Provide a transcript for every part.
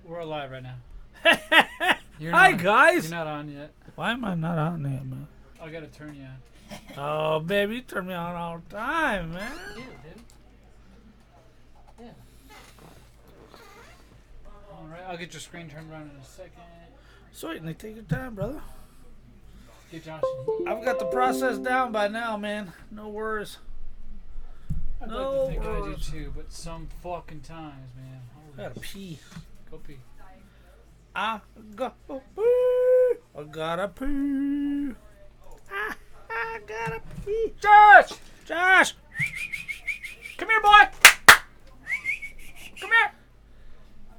We're alive right now. Hi, guys. You're not on yet. Why am I not on there, man? I gotta turn you on. Oh, baby, you turn me on all the time, man. Yeah, baby. Yeah. All right, I'll get your screen turned around in a second. Sweet, Nick, take your time, brother. Get Josh. I've got the process down by now, man. No worries. I'd No like to think I do worries. too, but some fucking times, man. I gotta pee. Go pee. I gotta pee. I gotta pee. I gotta pee. Josh! Josh! Come here, boy! Come here!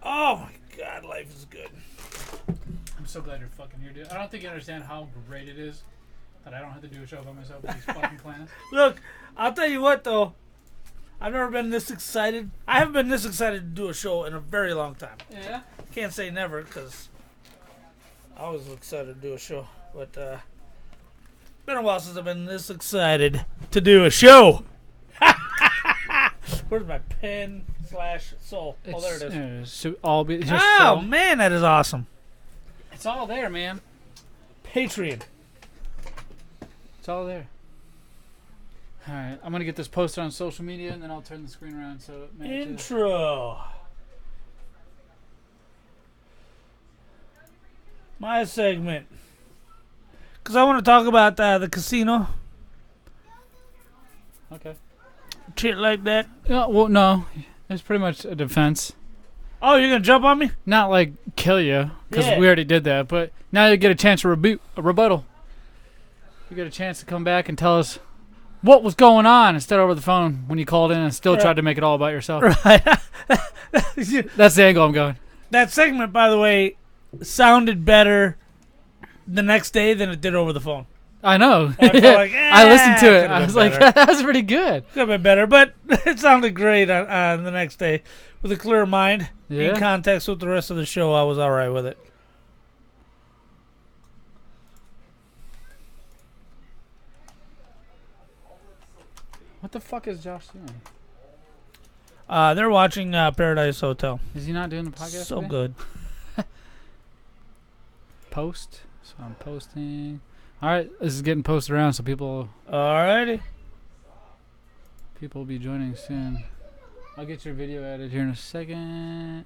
Oh my God, life is good. I'm so glad you're fucking here, dude. I don't think you understand how great it is that I don't have to do a show by myself with these fucking planets. Look, I'll tell you what, though. I've never been this excited. I haven't been this excited to do a show in a very long time. Yeah? Can't say never, because I always excited to do a show. But been a while since I've been this excited to do a show. Where's my pen / soul? Oh, there it is. So all be, just Oh, so- man, that is awesome. It's all there, man. Patreon. It's all there. All right, I'm gonna get this posted on social media, and then I'll turn the screen around so it matches. Intro. My segment. Because I want to talk about the casino. Okay. Shit like that. Yeah, well, no, it's pretty much a defense. Oh, you're going to jump on me? Not like kill you, because Yeah. we already did that. But now you get a chance to rebuttal. You get a chance to come back and tell us what was going on instead of over the phone when you called in and still Right. tried to make it all about yourself. Right. That's the angle I'm going. That segment, by the way, sounded better the next day than it did over the phone. I know. I felt like, I listened to it. could've I been was like, better. that was pretty good. Could have been better, but it sounded great on the next day. With a clear mind, in Yeah. context with the rest of the show, I was all right with it. What the fuck is Josh doing? They're watching Paradise Hotel. Is he not doing the podcast So today? good. Post. So I'm posting. All right, this is getting posted around, so people Alrighty. will be joining soon. I'll get your video added here in a second.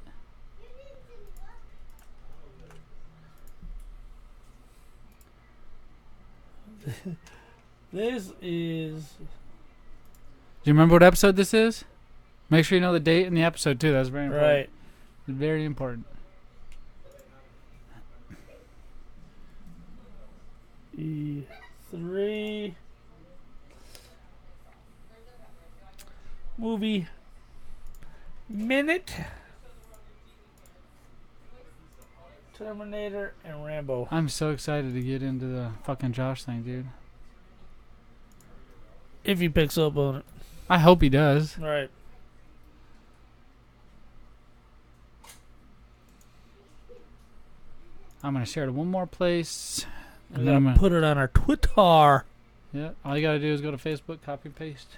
This is... Do you remember what episode this is? Make sure you know the date and the episode too. That's very important. Right. Very important. E3 movie minute. Terminator and Rambo. I'm so excited to get into the fucking Josh thing, dude. If he picks up on it. I hope he does. Right. I'm gonna share it to one more place. We And then I'm gotta gonna, put it on our Twitter. yeah, all you gotta do is go to Facebook, copy, paste.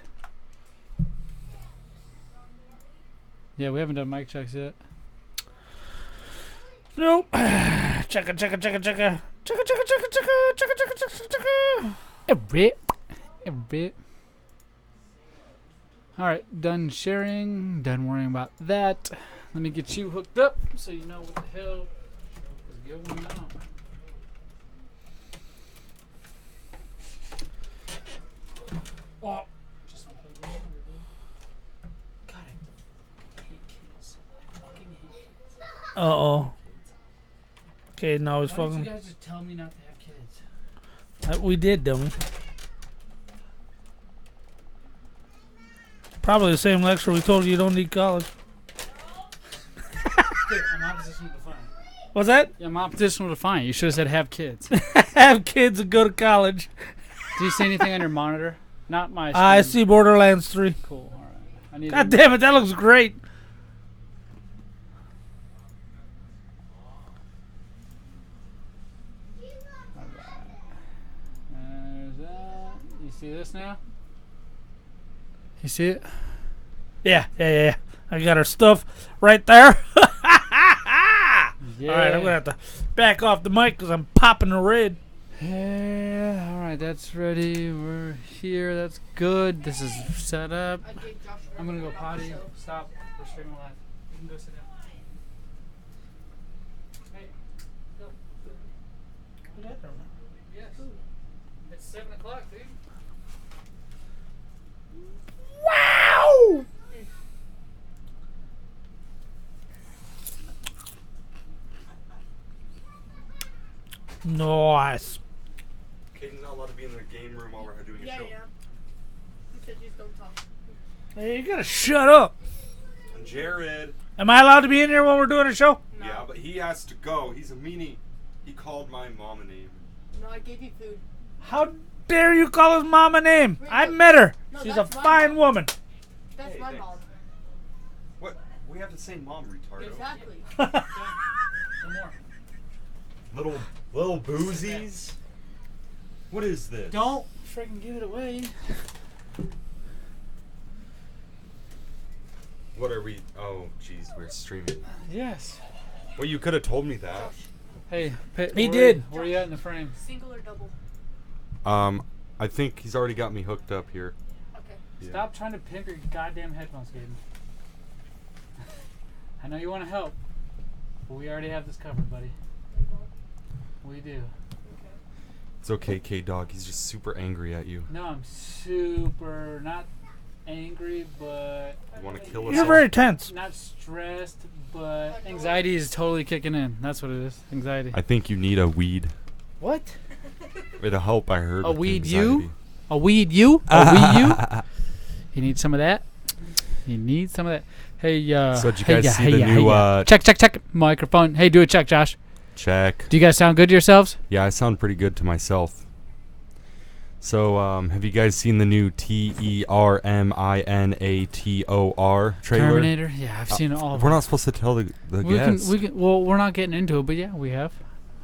Yeah, we haven't done mic checks yet. Nope. Checka, checka, checka, checka. Checka, checka, checka, checka. Checka, checka, checka, checka. Every bit. Alright, done sharing, done worrying about that. Let me get you hooked up so you know what the hell is going on. Oh, just God, I hate kids. I fucking hate kids. Uh-oh. Okay, now he's Why don't you fucking... guys just tell me not to have kids? We did, dummy. Probably the same lecture we told you don't need college. Dude, I'm oppositional to defiant. What's that? Yeah, I'm oppositional to defiant. You should have said have kids. Have kids and go to college. Do you see anything on your monitor? Not my screen. I see Borderlands 3. Cool. All right. I need God damn it, that looks great. There's that. You see this now? You see it? Yeah. I got our stuff right there. Yeah. All right, I'm gonna have to back off the mic because I'm popping the red. Yeah. All right, that's ready. We're here. That's good. This is set up. I'm gonna go potty. Stop. We're streaming live. You can go sit down. Hey, go. Yes. It's 7 o'clock, dude. Wow! Nice. Caden's not allowed to be in the game room while we're doing a Yeah, show. yeah. Because you just don't talk. Hey, you gotta shut up. And Jared. Am I allowed to be in here when we're doing a show? No. Yeah, but he has to go. He's a meanie. He called my mom a name. No, I gave you food. How dare you call his mom a name? Wait, I no. met her. No, She's a that's my fine mom. woman. That's Hey, my thanks. mom. What? We have the same mom, retardo. Exactly. One more. Little boozies. What is this? Don't freaking give it away. What are we? Oh, jeez, we're streaming. Yes. Well, you could have told me that. Hey, He did. Where you at in the frame? Single or double? I think he's already got me hooked up here. Okay. Yeah. Stop trying to pimp your goddamn headphones, Gaten. I know you want to help, but we already have this covered, buddy. There you go. We do. Okay. It's okay, K-Dog. He's just super angry at you. No, I'm super not angry, but You want to kill us You're all? very tense. not stressed, but anxiety is totally kicking in. That's what it is. Anxiety. I think you need a weed. What? It'll help, I heard. A with weed anxiety. you? A weed you? A weed you? You need some of that? You need some of that. Hey, So did you hey, guys yeah, see hey, the yeah, new, hey, yeah. Check microphone. Hey, do a check, Josh. Check. Do you guys sound good to yourselves? Yeah, I sound pretty good to myself. So, have you guys seen the new Terminator trailer? Terminator? Yeah, I've seen all of We're them. not supposed to tell the We guests. can, well, we're not getting into it, but yeah, we have.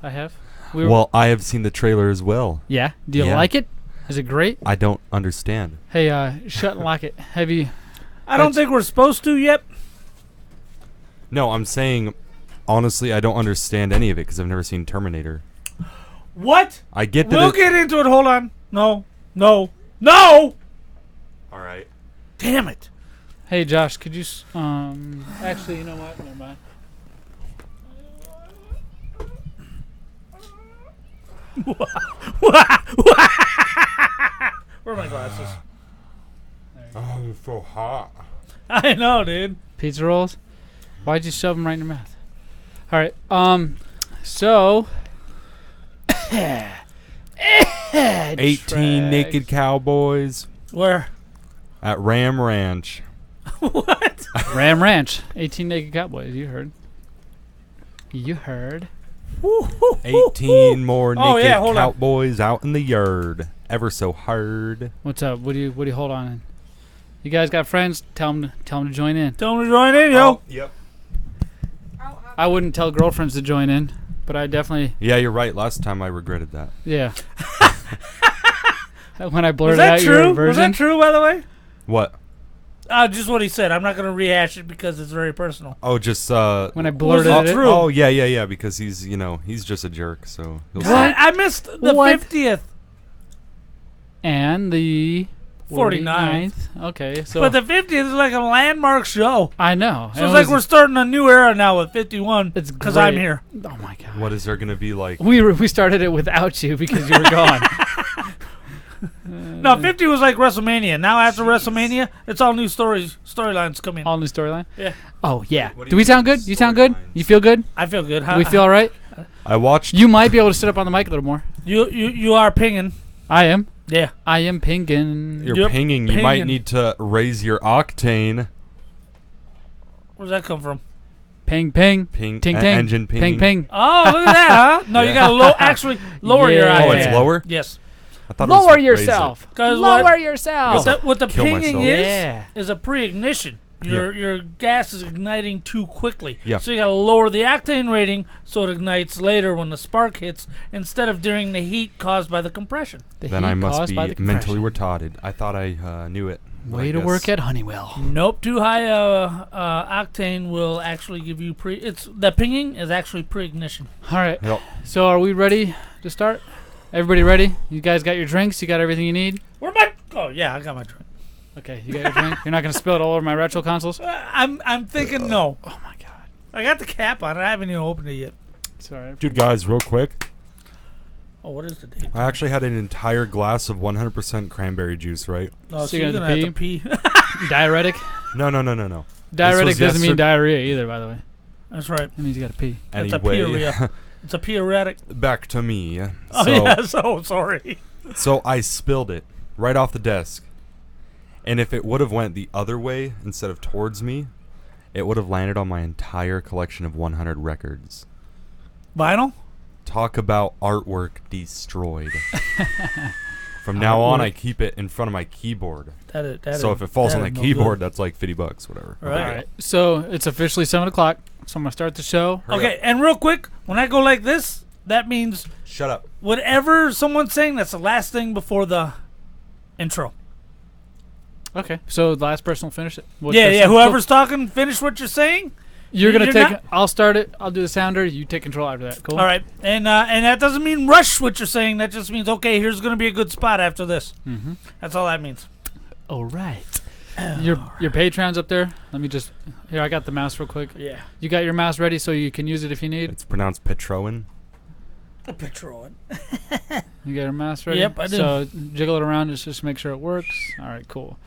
I have. Well, I have seen the trailer as well. Yeah. Do you Yeah. like it? Is it great? I don't understand. Hey, shut and lock it. Have you? I don't think we're supposed to yet. No, I'm saying, honestly, I don't understand any of it because I've never seen Terminator. What? I get that. We'll get into it. Hold on. No. No. No! All right. Damn it. Hey, Josh, could you? Actually, you know what? Never mind. Where are my glasses? Oh, it's so hot. I know, dude. Pizza rolls. Why'd you shove them right in your mouth? All right. So. 18 naked cowboys Where? at Ram Ranch. What? Ram Ranch. 18 naked cowboys. You heard. You heard. 18 more naked Oh, yeah, hold on. cowboys out in the yard. Ever so hard. What's up? What do you hold on in? You guys got friends? Tell them to join in. Don't join in, yo. Oh, yep. I wouldn't tell girlfriends to join in, but I definitely, Yeah, you're right. Last time I regretted that. yeah. When I Was blurted that out your true? Was version. that true, by the way? What? Just what he said. I'm not going to rehash it because it's very personal. Oh, just When I blurted that it. true? Oh, yeah, because he's, he's just a jerk, so he'll I missed the What? 50th. And the 49th. 49th. Okay, so But the 50th is like a landmark show. I know. So it's like we're starting a new era now with 51. It's because I'm great. here. Oh my god. What is there going to be like? We started it without you because you were gone. No, 50 was like WrestleMania. Now after WrestleMania, it's all new storylines coming. All new storyline. Yeah. Oh yeah. What do Do you we sound mean good? You sound good? storylines? You feel good? I feel good. Do we feel all right? I watched. You might be able to sit up on the mic a little more. You are pinging. I am. Yeah. I am pinging. You're Yep, pinging. You might pinging. need to raise your octane. Where's that come from? Ping ping. Ping. Ting e- ting. Engine Ping pinging. ping. Oh, look at that, huh? No, you Yeah. got to actually lower your Yeah. eye. Oh, it's lower? Yes. I thought it was Lower raise it. yourself. 'Cause Lower what- yourself. What the Kill pinging myself. Yeah. is a pre-ignition. Your gas is igniting too quickly. Yeah. So you got to lower the octane rating so it ignites later when the spark hits instead of during the heat caused by the compression. The Then heat I must caused by be the mentally compression. retarded. I thought I knew it. Way to guess- work at Honeywell. Nope, too high octane will actually give you that pinging is actually pre-ignition. All right. Yep. So are we ready to start? Everybody ready? You guys got your drinks? You got everything you need? Where my? Oh yeah, I got my drink. Okay, you got your drink? You're not going to spill it all over my retro consoles? I'm thinking no. Oh my god. I got the cap on it. I haven't even opened it yet. Sorry. Dude, guys, real quick. Oh, what is the date? I actually had an entire glass of 100% cranberry juice, right? Oh, So so you're you're gonna gonna have to pee. Diuretic? No. Diuretic was doesn't mean yesterday- diarrhea either, by the way. That's right. It means you got to pee. It's a Anyway, puree. It's a pediatric. back to me. Oh So, yeah. So sorry. so I spilled it right off the desk. And if it would have went the other way instead of towards me, it would have landed on my entire collection of 100 records. Vinyl. Talk about artwork destroyed. From now on, I keep it in front of my keyboard. So if it falls on the keyboard, that's like $50, whatever. Right. All right. So it's officially 7 o'clock. So I'm going to start the show. Okay, and real quick, when I go like this, that means Shut up. whatever someone's saying, that's the last thing before the intro. Okay. So the last person will finish it. Yeah. Whoever's talking, finish what you're saying. You're going to you're take not- I'll start it. I'll do the sounder. You take control after that. Cool? All right, and that doesn't mean rush what you're saying. That just means okay. Here's gonna be a good spot after this. Mm-hmm. That's all that means. All right. Your Patreon's up there. Let me just... Here, I got the mouse real quick. Yeah. You got your mouse ready so you can use it if you need? It's pronounced Petroin. A picture on. You got your mouse ready? Yep, I do. So jiggle it around just to make sure it works. All right, cool.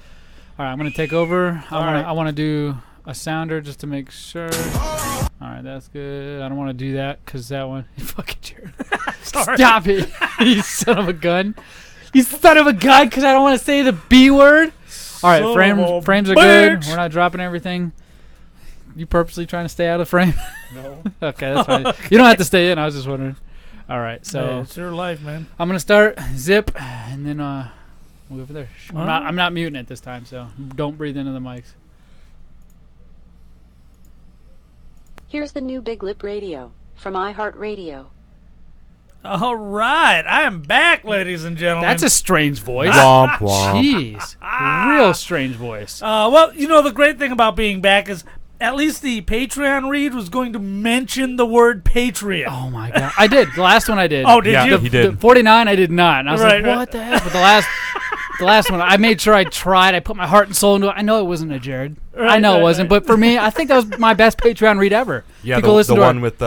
All right, I'm going to take over. I want to do a sounder just to make sure. All right, that's good. I don't want to do that because that one... You fucking Jared. Sorry. Stop it. You son of a gun. You son of a gun because I don't want to say the B word. All right, Son of a frames are good. bitch. We're not dropping everything. You purposely trying to stay out of the frame? No. Okay, that's fine. You don't have to stay in. I was just wondering. All right, So so it's your life, man. I'm gonna start zip, and then we'll go over there. All right. I'm not muting it this time, so don't breathe into the mics. Here's the new Big Lip Radio from iHeartRadio. All right, I am back, ladies and gentlemen. That's a strange voice. Womp womp. Jeez, real strange voice. well, you know the great thing about being back is at least the Patreon read was going to mention the word Patreon. Oh my god, I did. The last one I did. Oh, did Yeah, you? he did. The 49 I did not. And I was Right, like, right. what the heck? But the last one, I made sure I tried. I put my heart and soul into it. I know it wasn't a Jared. I Right, know right, it wasn't. right. But for me, I think that was my best Patreon read ever. Yeah, You go the listen to our- one with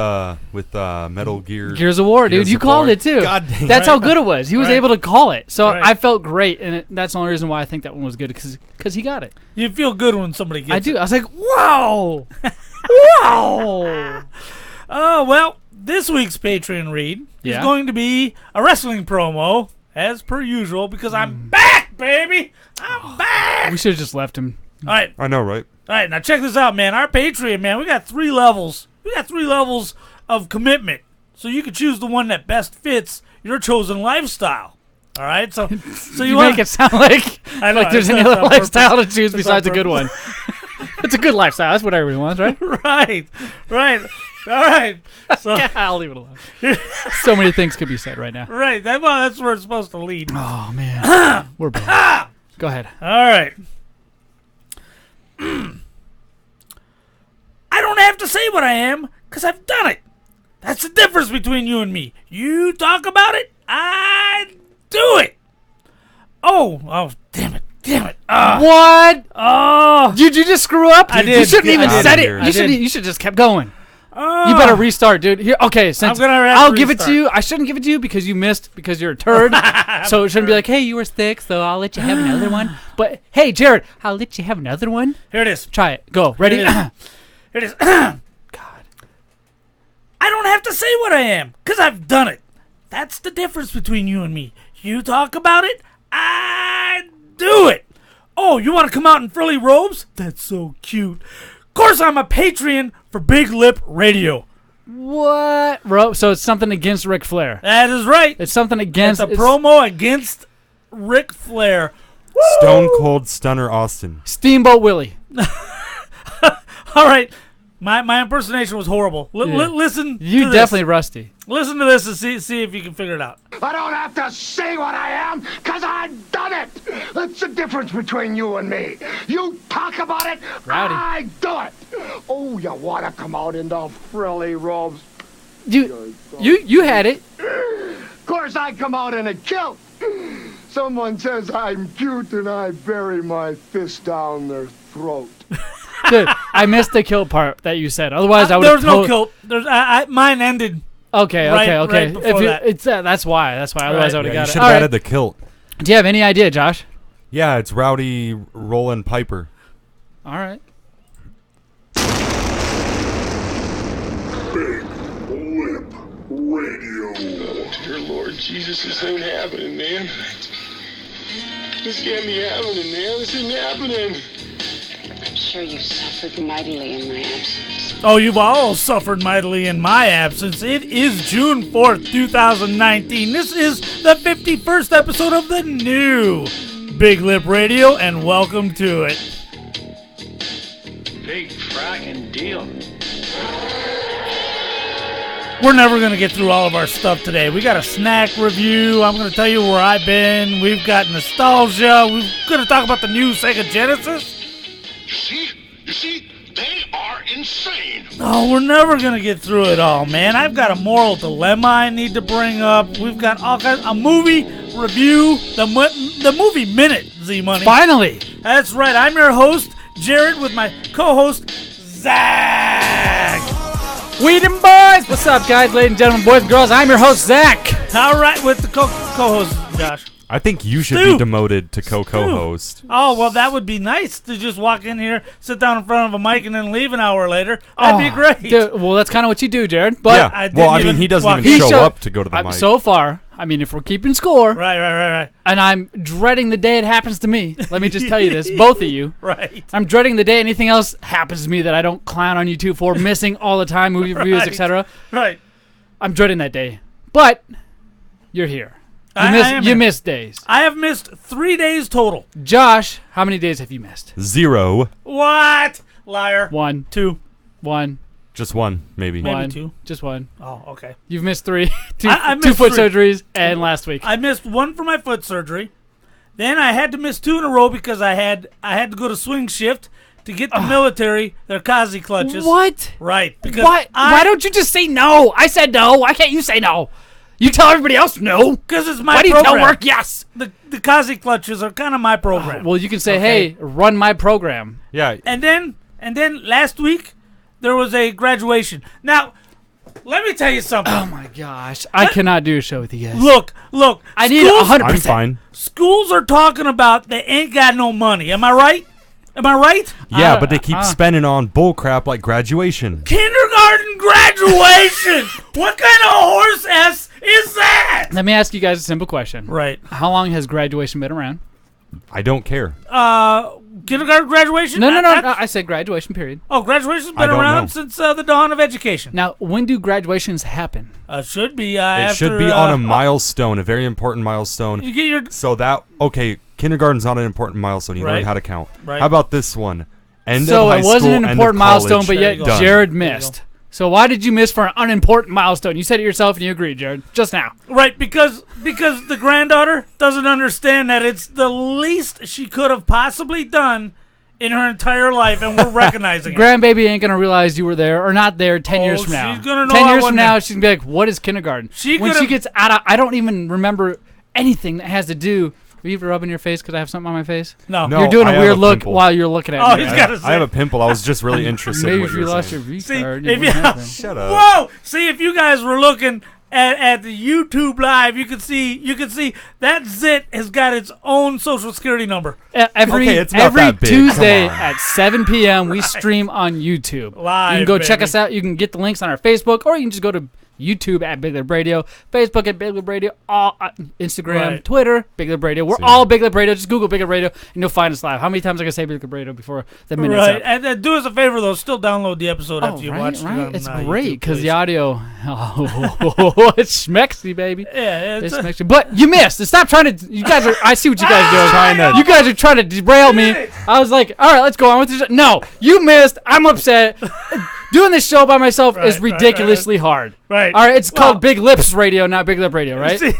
Metal Gear. Gears of War, dude. Gears You of called War. it too. God dang. That's how good it was. He was Right. able to call it. So Right. I felt great. And that's the only reason why I think that one was good because he got it. You feel good when somebody gets I it. do. I was like, wow. Wow. Oh, well, this week's Patreon read Yeah. is going to be a wrestling promo, as per usual, because I'm back, baby! I'm back! We should have just left him. All right, I know, right? now check this out, man. Our Patreon, man, we got 3 levels. We got 3 levels of commitment. So you can choose the one that best fits your chosen lifestyle. All right? So You want make it sound like, I know, like there's it's any on other purpose. lifestyle to choose It's besides a on good one. It's a good lifestyle. That's what everyone wants, right? Right. All right. So, I'll leave it alone. So many things could be said right now. right. That's where it's supposed to lead. Oh, man. We're bad. Go ahead. All right. I don't have to say what I am, because I've done it. That's the difference between you and me. You talk about it, I do it. Oh, damn it. What? Oh, Did you just screw up? I You did. shouldn't even Get said outta it. here. I You should. did. You should just kept going. oh. You better restart, dude. Here, okay, since I'm gonna have I'll to give it to restart. you. I shouldn't give it to you because you missed because you're a turd. So it shouldn't be like, hey, you were sick, so I'll let you have another one. But hey, Jared, I'll let you have another one. Here it is. Try it. Go. Ready? Here it is. God. I don't have to say what I am, because I've done it. That's the difference between you and me. You talk about it, I do it. Oh, you want to come out in frilly robes? That's so cute. Of course, I'm a Patreon for Big Lip Radio. What? Bro, so it's something against Ric Flair. That is right. It's something against It's a promo against Ric Flair. Stone Cold Stunner Austin. Steamboat Willie. All right. My impersonation was horrible. Yeah. Listen You to definitely rusty. this. Listen to this and see if you can figure it out. I don't have to say what I am, because I've done it! That's the difference between you and me. You talk about it, Rowdy. I do it. Oh, you want to come out in the frilly robes? You had it. Of course, I come out in a kilt. Someone says I'm cute, and I bury my fist down their throat. Dude, I missed the kill part that you said. Otherwise, I would. There's no kilt. Mine ended. Okay. Right before that. It's that's why. Otherwise, I would have You got should it. have added the kilt. Do you have any idea, Josh? Yeah, it's Rowdy Roland Piper. All right. Big Lip Radio. Dear Lord Jesus, this ain't happening, man. This can't be happening, man. This isn't happening. I'm sure you suffered mightily in my absence. Oh, you've all suffered mightily in my absence. It is June 4th, 2019. This is the 51st episode of the new Big Lip Radio, and welcome to it. Big fracking deal. We're never going to get through all of our stuff today. We got a snack review. I'm going to tell you where I've been. We've got nostalgia. We're going to talk about the new Sega Genesis. You see, they are insane. Oh, we're never going to get through it all, man. I've got a moral dilemma I need to bring up. We've got all kinds, a movie review, the movie minute, Z-Money. Finally. That's right. I'm your host, Jared, with my co-host, Zach. Weedin' boys. What's up, guys, ladies and gentlemen, boys and girls? I'm your host, Zach. All right, with the co-host, Josh. I think you should Stu. be demoted to co-host. Oh, well, that would be nice to just walk in here, sit down in front of a mic, and then leave an hour later. That'd be great. Dude, well, that's kind of what you do, Jared. But Yeah. I didn't Well, I even mean, he doesn't walk- even He show showed- up to go to the mic. so far, I mean, if we're keeping score, Right. and I'm dreading the day it happens to me. Let me just tell you this, both of you. Right. I'm dreading the day anything else happens to me that I don't clown on YouTube for, missing all the time, movie reviews, Right. etc. Right. I'm dreading that day. But you're here. I am You here. missed days. I have missed 3 days total. Josh, how many days have you missed? 0. What? Liar. 1, 2. 1, Just one, maybe. Maybe 1. 2. Just 1. Oh, okay. You've missed 3. Two I two missed foot 3. surgeries and last week. I missed 1 for my foot surgery. Then I had to miss 2 in a row because I had to go to swing shift to get the military their Kazi clutches. What? Right. Because Why don't you just say no? I said no. Why can't you say no? You tell everybody else no. Because it's my Why do you program. tell work yes? The Kazi clutches are kind of my program. Well, you can say, Okay. hey, run my program. Yeah. And then last week there was a graduation. Now, let me tell you something. Oh my gosh. I cannot do a show with you guys. Look. I need schools- 100%. I'm fine. Schools are talking about they ain't got no money. Am I right? Yeah, but they keep spending on bull crap like graduation. Kindergarten graduation. What kind of horse ass is that? Let me ask you guys a simple question. Right. How long has graduation been around? I don't care. Kindergarten graduation? No. That's- I said graduation, period. Oh, graduation's I been don't around know. since the dawn of education. Now, when do graduations happen? Should be It after. should be on a milestone, a very important milestone. You get your So that, okay, kindergarten's not an important milestone. You Right. learn how to count. Right. How about this one? End So of high it wasn't school, an end of important milestone, college, but yet There you go. Jared There you missed. So why did you miss for an unimportant milestone? You said it yourself and you agreed, Jared, just now. right because the granddaughter doesn't understand that it's the least she could have possibly done in her entire life, and we're recognizing it. Grandbaby ain't gonna realize you were there or not there 10 years from now. she's gonna know 10 I years from wasn't now, there. she's gonna be like, "What is kindergarten?" She when she could've- gets out of, I don't even remember anything that has to do. Are you rubbing your face because I have something on my face? No. No. You're doing I a have weird a look pimple. while you're looking at Oh, me. he's right? got a I have a pimple. I was just really interested in Maybe what if you you were lost saying. your V See, card, if you you, Shut up. whoa! See, if you guys were looking at the YouTube live, you could see that zit has got its own social security number. Every Okay, it's not every that big. Tuesday Come on. at 7 p.m. we stream on YouTube. Live, you can go check baby. us out. You can get the links on our Facebook, or you can just go to YouTube at Big Lip Radio, Facebook at Big Lip Radio, Instagram, Right. Twitter, Big Lip Radio. We're See. all Big Lip Radio. Just Google Big Lip Radio, and you'll find us live. How many times I can say Big Lip Radio before the minute's Right, up? and do us a favor though, still download the episode after you watch it. right. on, It's YouTube, great because please. the audio, oh, it's schmexy, baby. Yeah, It's it's schmexy. But you missed. And stop trying to. You guys are. I see what you guys doing. I know. You guys are trying to derail me. Did it. I was like, all right, let's go on with this. No, you missed. I'm upset. Doing this show by myself is Right, right, ridiculously hard. right. All right, it's Well, called Big Lips Radio, not Big Lip Radio, right? See,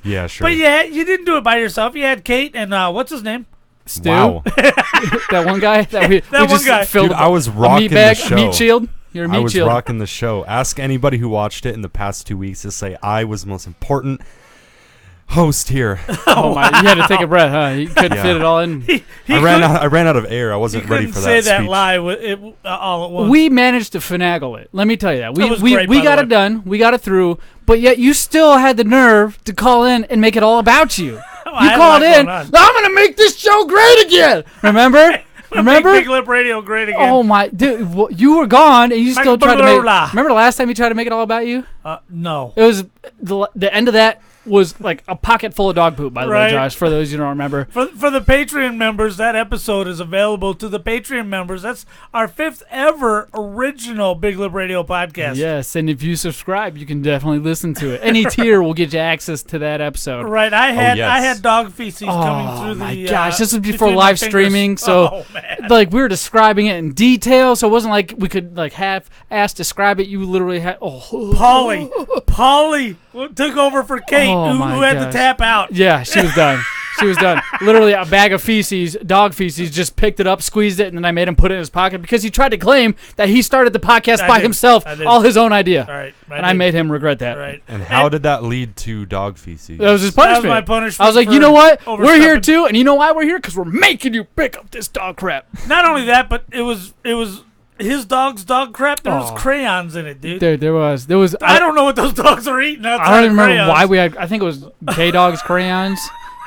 Yeah, sure. But yeah, you didn't do it by yourself. You had Kate and what's his name? Stu, Wow. that one guy that we one just guy. filled Dude, a I was a rocking meat the bag, show. a meat shield. You're a I meat was shield. rocking the show. Ask anybody who watched it in the past 2 weeks to say I was the most important host here. Oh my! You had to take a breath, huh? You couldn't Yeah. fit it all in. He I ran out of air. I He wasn't ready couldn't for say that that speech. lie all at once. We managed to finagle it. Let me tell you that. That was We great, by the got way. it done. We got it through. But yet you still had the nerve to call in and make it all about you. I You had a called lot in. going on. I'm gonna make this show great again. Remember? Remember? Make Big Lip Radio great again. Oh my, dude! You were gone, and you still tried to make. Blah. Remember the last time you tried to make it all about you? No. It was the end of that was like a pocket full of dog poop. By the way, Right. Josh, for those you don't remember. For the Patreon members, that episode is available to the Patreon members. That's our 5th ever original Big Lip Radio podcast. Yes, and if you subscribe, you can definitely listen to it. Any tier will get you access to that episode. Right, I had yes. dog feces coming Oh through my the. gosh, this was before between my live fingers. streaming, so Oh, man. like we were describing it in detail, so it wasn't like we could like half-ass describe it. You literally had Polly took over for Kate, Oh, who my had to gosh. tap out. Yeah, she was done. She was done. Literally a bag of feces, dog feces, just picked it up, squeezed it, and then I made him put it in his pocket because he tried to claim that he started the podcast I by did. himself, I did. all his own idea. All right, And I made him regret that. Right. And how did that lead to dog feces? That was his That was punishment. my punishment. I was like, for you know what? We're here overstepping. too, and you know why we're here? Because we're making you pick up this dog crap. Not only that, but it was his dog's dog crap. There was Oh. crayons in it, dude. There was. I don't know what those dogs are eating outside. I don't even of remember crayons. why we had. I think it was K-Dog's crayons.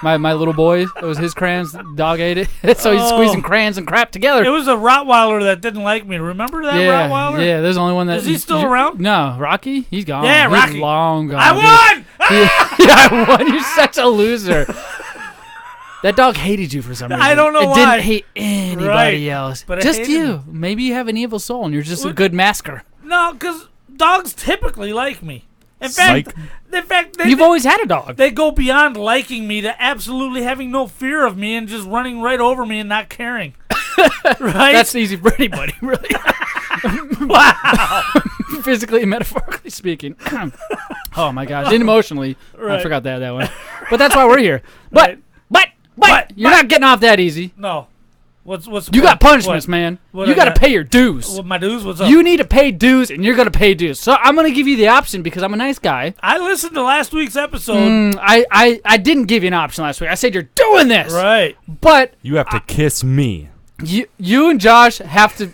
My little boy. It was his crayons. The dog ate it. So he's Oh. squeezing crayons and crap together. It was a Rottweiler that didn't like me. Remember that yeah, Rottweiler? yeah. There's only one that. Is he still around? No, Rocky. He's gone. Yeah, He's Rocky. long gone. I dude. won. Yeah, I won. You're such a loser. That dog hated you for some reason. I don't know it why. didn't hate anybody Right. else. But it Just hated you. him. Maybe you have an evil soul and you're just a What? good masker. No, because dogs typically like me. In Psych. fact, You've always had a dog. they go beyond liking me to absolutely having no fear of me and just running right over me and not caring. Right? That's easy for anybody, really. wow. Physically and metaphorically speaking. Oh my gosh. And emotionally. I Right. forgot that one. But that's why we're here. But, Right. but, you're not getting off that easy. No. What's You got punishments, what? man. What You I got to got? pay your dues. What my dues? What's up? You need to pay dues, and you're going to pay dues. So I'm going to give you the option because I'm a nice guy. I listened to last week's episode. I didn't give you an option last week. I said you're doing this. Right. But You have to kiss me. you and Josh have to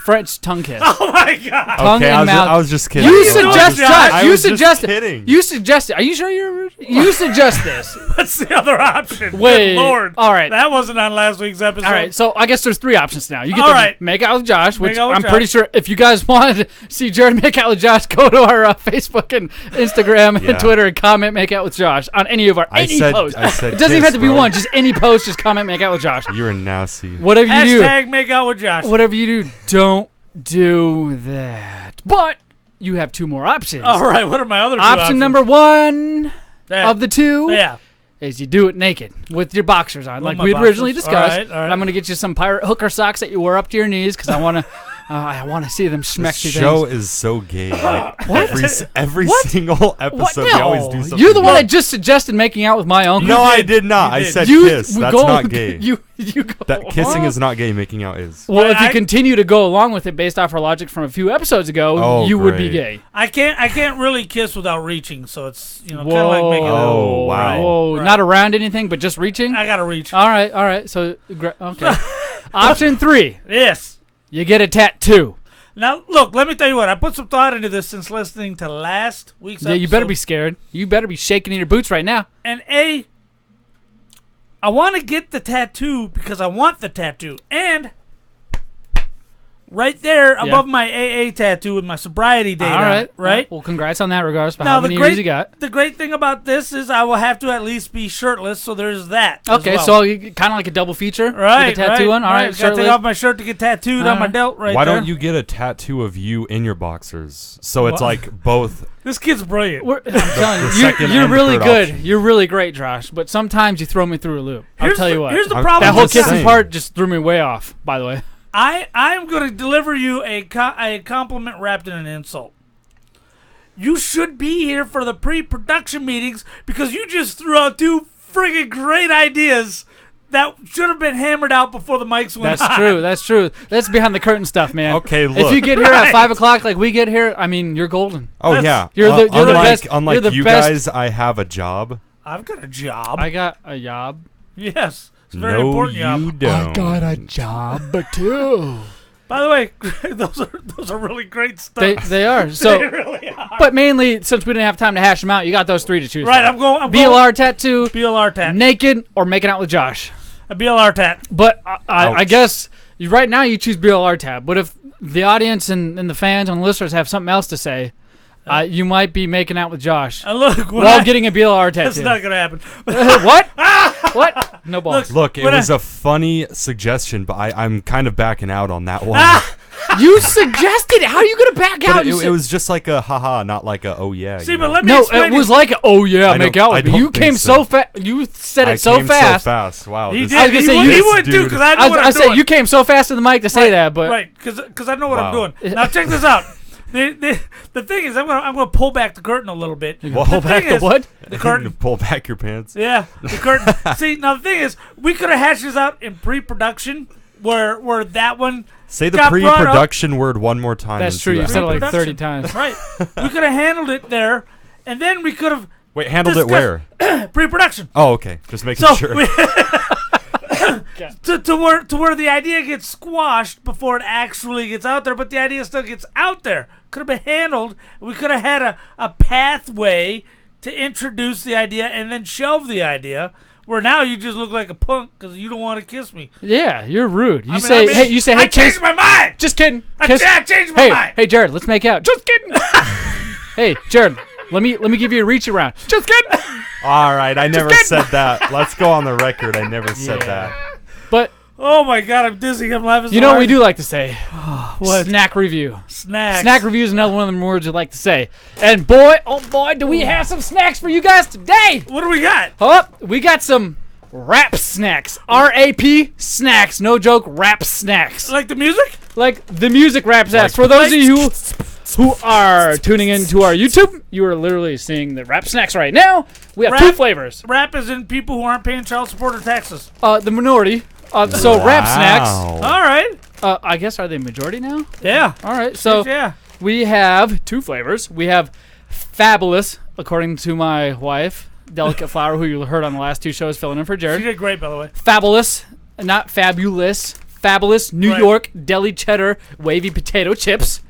French tongue kiss. Oh my god. Tongue Okay, and mouth. I was just kidding. You I was suggest, just- Josh. I You was just suggested. kidding. You suggested. Are you sure you suggest this? What's the other option? Wait, Good Lord. all right. That wasn't on last week's episode. All right, so I guess there's 3 options now. You get All to right. make out with Josh, which Make out with I'm Josh. pretty sure if you guys want to see Jared make out with Josh, go to our Facebook and Instagram Yeah. and Twitter and comment make out with Josh on any of our I any said- post. I said It doesn't even kiss, have to be bro. one, just any post, just comment make out with Josh. You're a nasty. Whatever you Hashtag make out with Josh. do, whatever you do, don't do that. But you have 2 more options. All right. What are my other two Option options? number 1 Yeah. of the 2 Yeah. is you do it naked with your boxers on, like my we had originally boxers. discussed. All right. And I'm going to get you some pirate hooker socks that you wear up to your knees because I want to. I want to see them This smexy show things. is so gay. Like What? every What? single What? episode, No. they always do something. You're the one gay. that just suggested making out with my uncle. No, I did not. You I did. said You kiss. That's go, not gay. You go. That kissing Huh? is not gay. Making out is. Well, if you I- continue to go along with it based off our logic from a few episodes ago, Oh, you would be great. gay. I can't really kiss without reaching, so it's kind of like making out. Oh, wow. Whoa, Right. not around anything, but just reaching. I gotta reach. All right. So, okay. Option 3, Yes. you get a tattoo. Now look, let me tell you what. I put some thought into this since listening to last week's Yeah, episode. you better be scared. You better be shaking in your boots right now. And I want to get the tattoo because I want the tattoo. And right there above my AA tattoo with my sobriety date All on right. it, right? Well, congrats on that, regardless of Now, how the many great- years you got. The great thing about this is I will have to at least be shirtless, so there's that. as Okay, well. so kind of like a double feature right, with a tattoo right, on. All right, Gotta take shirtless. off my shirt to get tattooed on my Alright. delt right Why there. don't you get a tattoo of you in your boxers? So it's What? like both. This kid's brilliant. I'm telling the you, second you're and really third good. option. You're really great, Josh. But sometimes you throw me through a loop. I'll tell you what. Here's the I'm- problem. That whole with just kissing saying. part just threw me way off. By the way. I'm going to deliver you a compliment wrapped in an insult. you should be here for the pre-production meetings because you just threw out 2 friggin' great ideas that should have been hammered out before the mics went That's on. true. That's true. That's behind the curtain stuff, man. Okay, If look. you get here Right. at 5 o'clock like we get here, I mean, you're golden. Oh yeah. You're the unlike best- unlike you're the you best- guys, I have a job. I've got a job. I got a job. Yes. It's a very No, important you job. don't. a job too. By the way, those are really great stuff. They are. So, They really are. but mainly since we didn't have time to hash them out, you got those 3 to choose. Right, from. I'm going BLR tattoo, BLR tat. naked, or making out with Josh. A BLR tat. But I Ouch. guess right now you choose BLR tab. But if the audience and the fans and listeners have something else to say, you might be making out with Josh And look, when while I- getting a BLR that's tattoo. not gonna happen. What? What? No balls. Look, it When was a funny suggestion, but I'm kind of backing out on that one. You suggested it. How are you going to back out? But You it said- was just like a haha, not like a oh yeah. See, you but know? let me no, explain it was like, oh yeah, I make don't- out I with me. don't You think came so. so fast. You said I it so came fast. So fast. Wow. He this- did. I was gonna say, he you- would too, dude. because I know what I I'm said doing. you came so fast to the mic to say that, but Right, because I know what I'm Wow. doing. Now check this out. The thing is, I'm gonna pull back the curtain a little bit. Pull back thing the is- what? The curtain. Pull back your pants. Yeah, the curtain. See, now the thing is, we could have hashed this out in pre-production, where that one. Say the got brought up. pre-production word one more time. That's and true. see You what said it like happens. 30 times. Right. We could have handled it there, and then we could have Wait, handled it discussed- where? pre-production. Oh, okay. Just making So sure. we, to where the idea gets squashed before it actually gets out there, but the idea still gets out there. Could have been handled. We could have had a pathway to introduce the idea and then shelve the idea. Where now you just look like a punk because you don't want to kiss me. Yeah, you're rude. You I say, mean, hey, you say, I hey, changed kiss. my mind. Just kidding. I Kiss. changed my Hey, mind. hey, Jared, let's make out. Just kidding. Hey, Jared, let me give you a reach around. Just kidding. All right, I never said that. Let's go on the record. I never said that. But Oh my god, I'm dizzy. I'm laughing. you know what we do like to say? What? Snack review. Snacks. Snack review is another one of the words we like to say. And boy, oh boy, do we have some snacks for you guys today. What do we got? Oh, we got some rap snacks. R-A-P snacks. No joke, rap snacks. Like the music? Like the music rap snacks. For those of you who are tuning into our YouTube, you are literally seeing the rap snacks right now. We have Rap- 2 flavors. Rap is in people who aren't paying child support or taxes. The minority. So rap snacks. Wow. All right. I guess are they majority now? Yeah. All right. So yeah. we have 2 flavors. We have Fabulous, according to my wife, Delicate Flower, who you heard on the last 2 shows, filling in for She Jared. did great, by the way. Fabulous, not fabulous. Fabulous New Right. York deli cheddar wavy potato chips.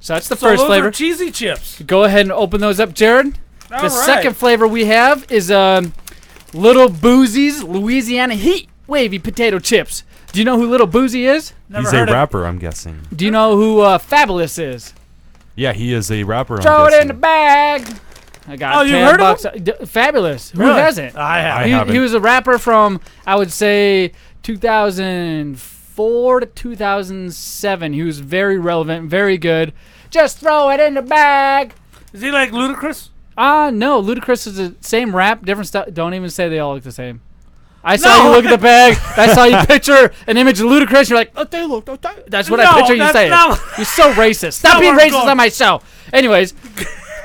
So that's the So first those flavor. are cheesy chips. Go ahead and open those up, Jared. All The right. second flavor we have is Little Boozy's Louisiana Heat wavy potato chips. Do you know who Little Boozy is? Never He's a heard of it. rapper, I'm guessing. Do you know who Fabulous is? Yeah, he is a rapper. I'm Throw it guessing. in the bag. I got Oh, you 10 heard of bucks. Fabulous. Who Really? hasn't? I have. I He, haven't. he was a rapper from, I would say, 2004 to 2007. He was very relevant, very good. Just throw it in the bag. Is he like Ludacris? No. Ludacris is the same rap, different stuff. Don't even say they all look the same. I saw No. you look at the bag. I saw you picture an image of Ludacris. You're like, oh, they look. That's what I No, picture you that's saying. not- You're so racist. Stop not being where I'm racist going. on my show. Anyways,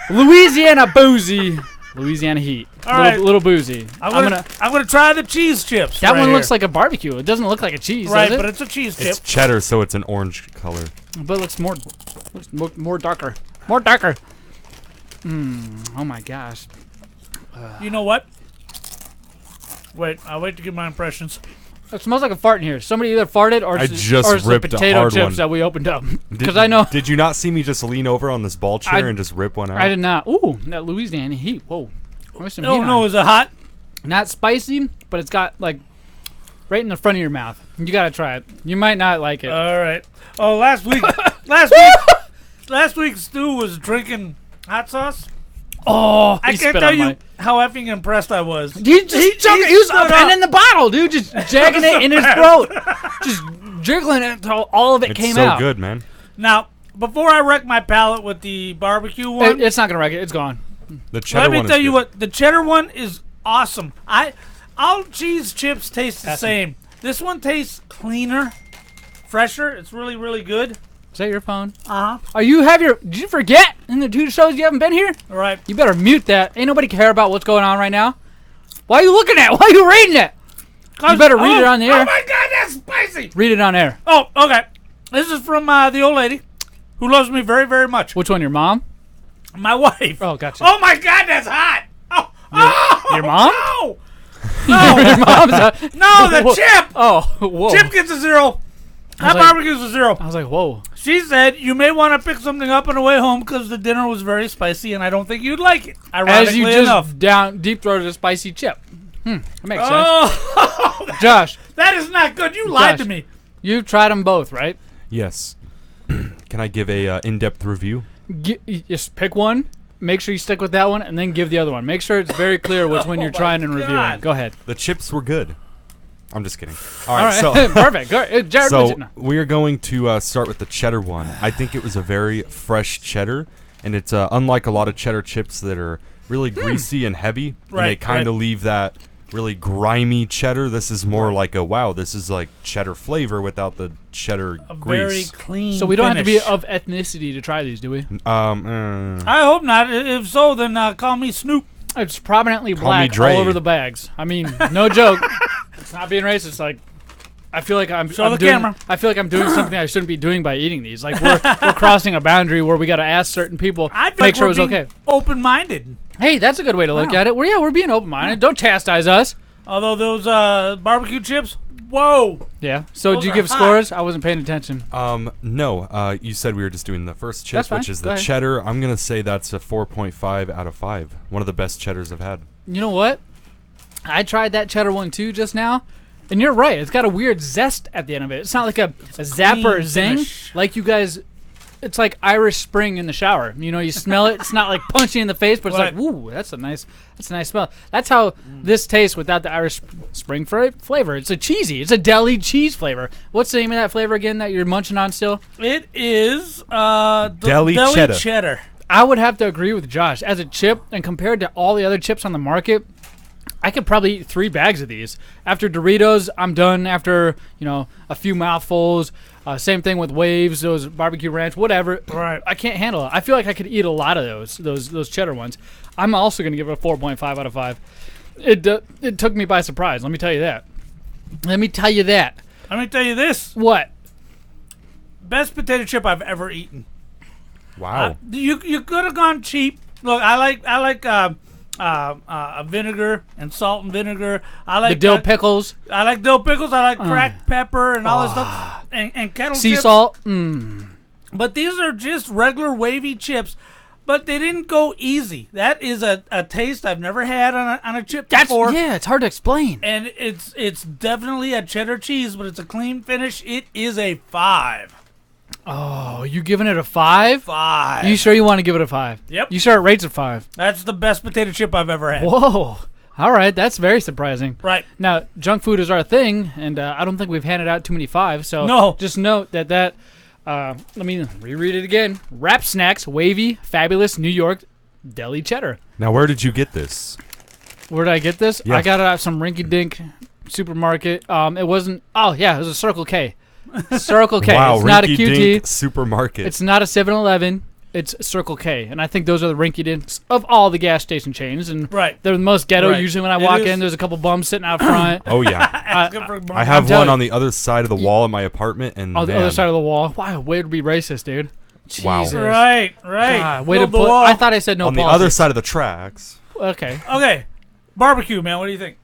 Louisiana Boozy, Louisiana Heat, All right. little Boozy. I'm gonna try the cheese chips. That right one here. looks like a barbecue. It doesn't look like a cheese, right, does it? but it's a cheese chip. It's cheddar, so it's an orange color. But it looks more darker. More darker. Oh my gosh. You know what? Wait, I'll wait to get my impressions. It smells like a fart in here. Somebody either farted or I it's just or it's the ripped a potato hard chips one. that we opened up. Because Did- I know Did you not see me just lean over on this ball chair I- and just rip one out? I did not. Ooh, that Louisiana heat. Whoa. There's some heat Oh on no, it. is it hot? Not spicy, but it's got like right in the front of your mouth. You gotta try it. You might not like it. All right. Oh, last week, last week Stu was drinking hot sauce. Oh, I he can't spit tell on you my- how effing impressed I was. He just he was stood up and in the bottle, dude, just jagging it in his throat, just jiggling it until all of it It's came so out. good, man. Now, before I wreck my palate with the barbecue one, It's not gonna wreck it. It's gone. The cheddar let me one tell is you good. what, the cheddar one is awesome. All cheese chips taste the same. This one tastes cleaner, fresher. It's really, really good. Is that your phone? Uh-huh. Did you forget in the 2 shows you haven't been here? All right. You better mute that. Ain't nobody care about what's going on right now. Why are you looking at it? Why are you reading it? You better read it on the air. Oh, my God, that's spicy. Read it on air. Oh, okay. This is from the old lady who loves me very, very much. Which one, your mom? My wife. Oh, gotcha. Oh, my God, that's hot. Oh, your mom? No. Your mom's No, the chip. Oh, whoa. Chip gets a 0. Hot like- barbecue's a 0. I was like, whoa. She said you may want to pick something up on the way home because the dinner was very spicy and I don't think you'd like it. Ironically As you just enough. deep throated a spicy chip. That makes sense. Oh, Josh, that is not good. You lied Josh. to me. you've tried them both, right? Yes. Can I give a in-depth review? Just pick one. Make sure you stick with that one, and then give the other one. Make sure it's very clear which one you're trying and reviewing. God. Go ahead. The chips were good. I'm just kidding. All right. Perfect. Go ahead. Jared, So no. we are going to start with the cheddar one. I think it was a very fresh cheddar, and it's unlike a lot of cheddar chips that are really greasy and heavy, and they Right, kind of right. leave that really grimy cheddar. This is more like this is like cheddar flavor without the cheddar A very grease. clean So we don't have to be finish. of ethnicity to try these, do we? I hope not. If so, then call me Snoop. It's prominently me black Dre. all over the bags. I mean, no joke. It's not being racist. Like, I feel like I'm Show the doing, camera. I feel like I'm doing something I shouldn't be doing by eating these. Like we're crossing a boundary where we got to ask certain people, I feel make like sure we're it was being okay. open-minded. Hey, that's a good way to look at it. Well, yeah, we're being open-minded. Don't chastise us. Although those barbecue chips, whoa. Yeah. So Those did you are give hot. scores? I wasn't paying attention. No. You said we were just doing the first chip, That's fine. which is Go the ahead. cheddar. I'm gonna say that's a 4.5 out of 5. One of the best cheddars I've had. You know what? I tried that cheddar one too just now, and you're right. It's got a weird zest at the end of it. It's not like a zapper clean zing finish. like you guys. It's like Irish Spring in the shower. You know, you smell it. It's not like punching in the face, but it's Right. like, ooh, that's a nice smell. That's how this tastes without the Irish Spring flavor. It's a cheesy. It's a deli cheese flavor. What's the name of that flavor again that you're munching on still? It is Deli cheddar. cheddar. I would have to agree with Josh. As a chip, and compared to all the other chips on the market, I could probably eat 3 bags of these. After Doritos, I'm done. After a few mouthfuls. Same thing with Waves, those barbecue ranch, whatever. Right. I can't handle it. I feel like I could eat a lot of those cheddar ones. I'm also going to give it a 4.5 out of 5. It took me by surprise. Let me tell you that. Let me tell you this. What? Best potato chip I've ever eaten. Wow. You could have gone cheap. Look, I like vinegar and salt and vinegar. I like The dill pickles, I like dill pickles. I like cracked pepper and all this stuff. And kettle sea chips. salt. But these are just regular wavy chips. But they didn't go easy. That is a taste I've never had on a chip before. Yeah, it's hard to explain. And it's definitely a cheddar cheese, but it's a clean finish. It is a 5. Oh, you giving it a 5? 5. You sure you want to give it a 5? Yep. You sure it rates a 5? That's the best potato chip I've ever had. Whoa. All right, that's very surprising. Right. Now, junk food is our thing, and I don't think we've handed out too many 5s. So No. just note that. Let me reread it again. Wrap Snacks, Wavy, Fabulous, New York, Deli Cheddar. Now, where did you get this? Where did I get this? Yeah. I got it at some rinky-dink supermarket. It wasn't. Oh yeah, it was a Circle K. Circle K. Wow, It's not a QT. rinky-dink supermarket. It's not a 7-Eleven. It's Circle K, and I think those are the rinky-dinks of all the gas station chains, and Right. they're the most ghetto. Right. Usually, when I It walk is. in, there's a couple bums sitting out front. Oh yeah. Asking for I have telling one you. on the other side of the wall in my apartment, and On the man, other side of the wall. Wow, way to be racist, dude. Wow. Jesus. Right. God, way to Build the put. wall. I thought I said no. on the politics. other side of the tracks. Okay, Okay. Barbecue, man. What do you think?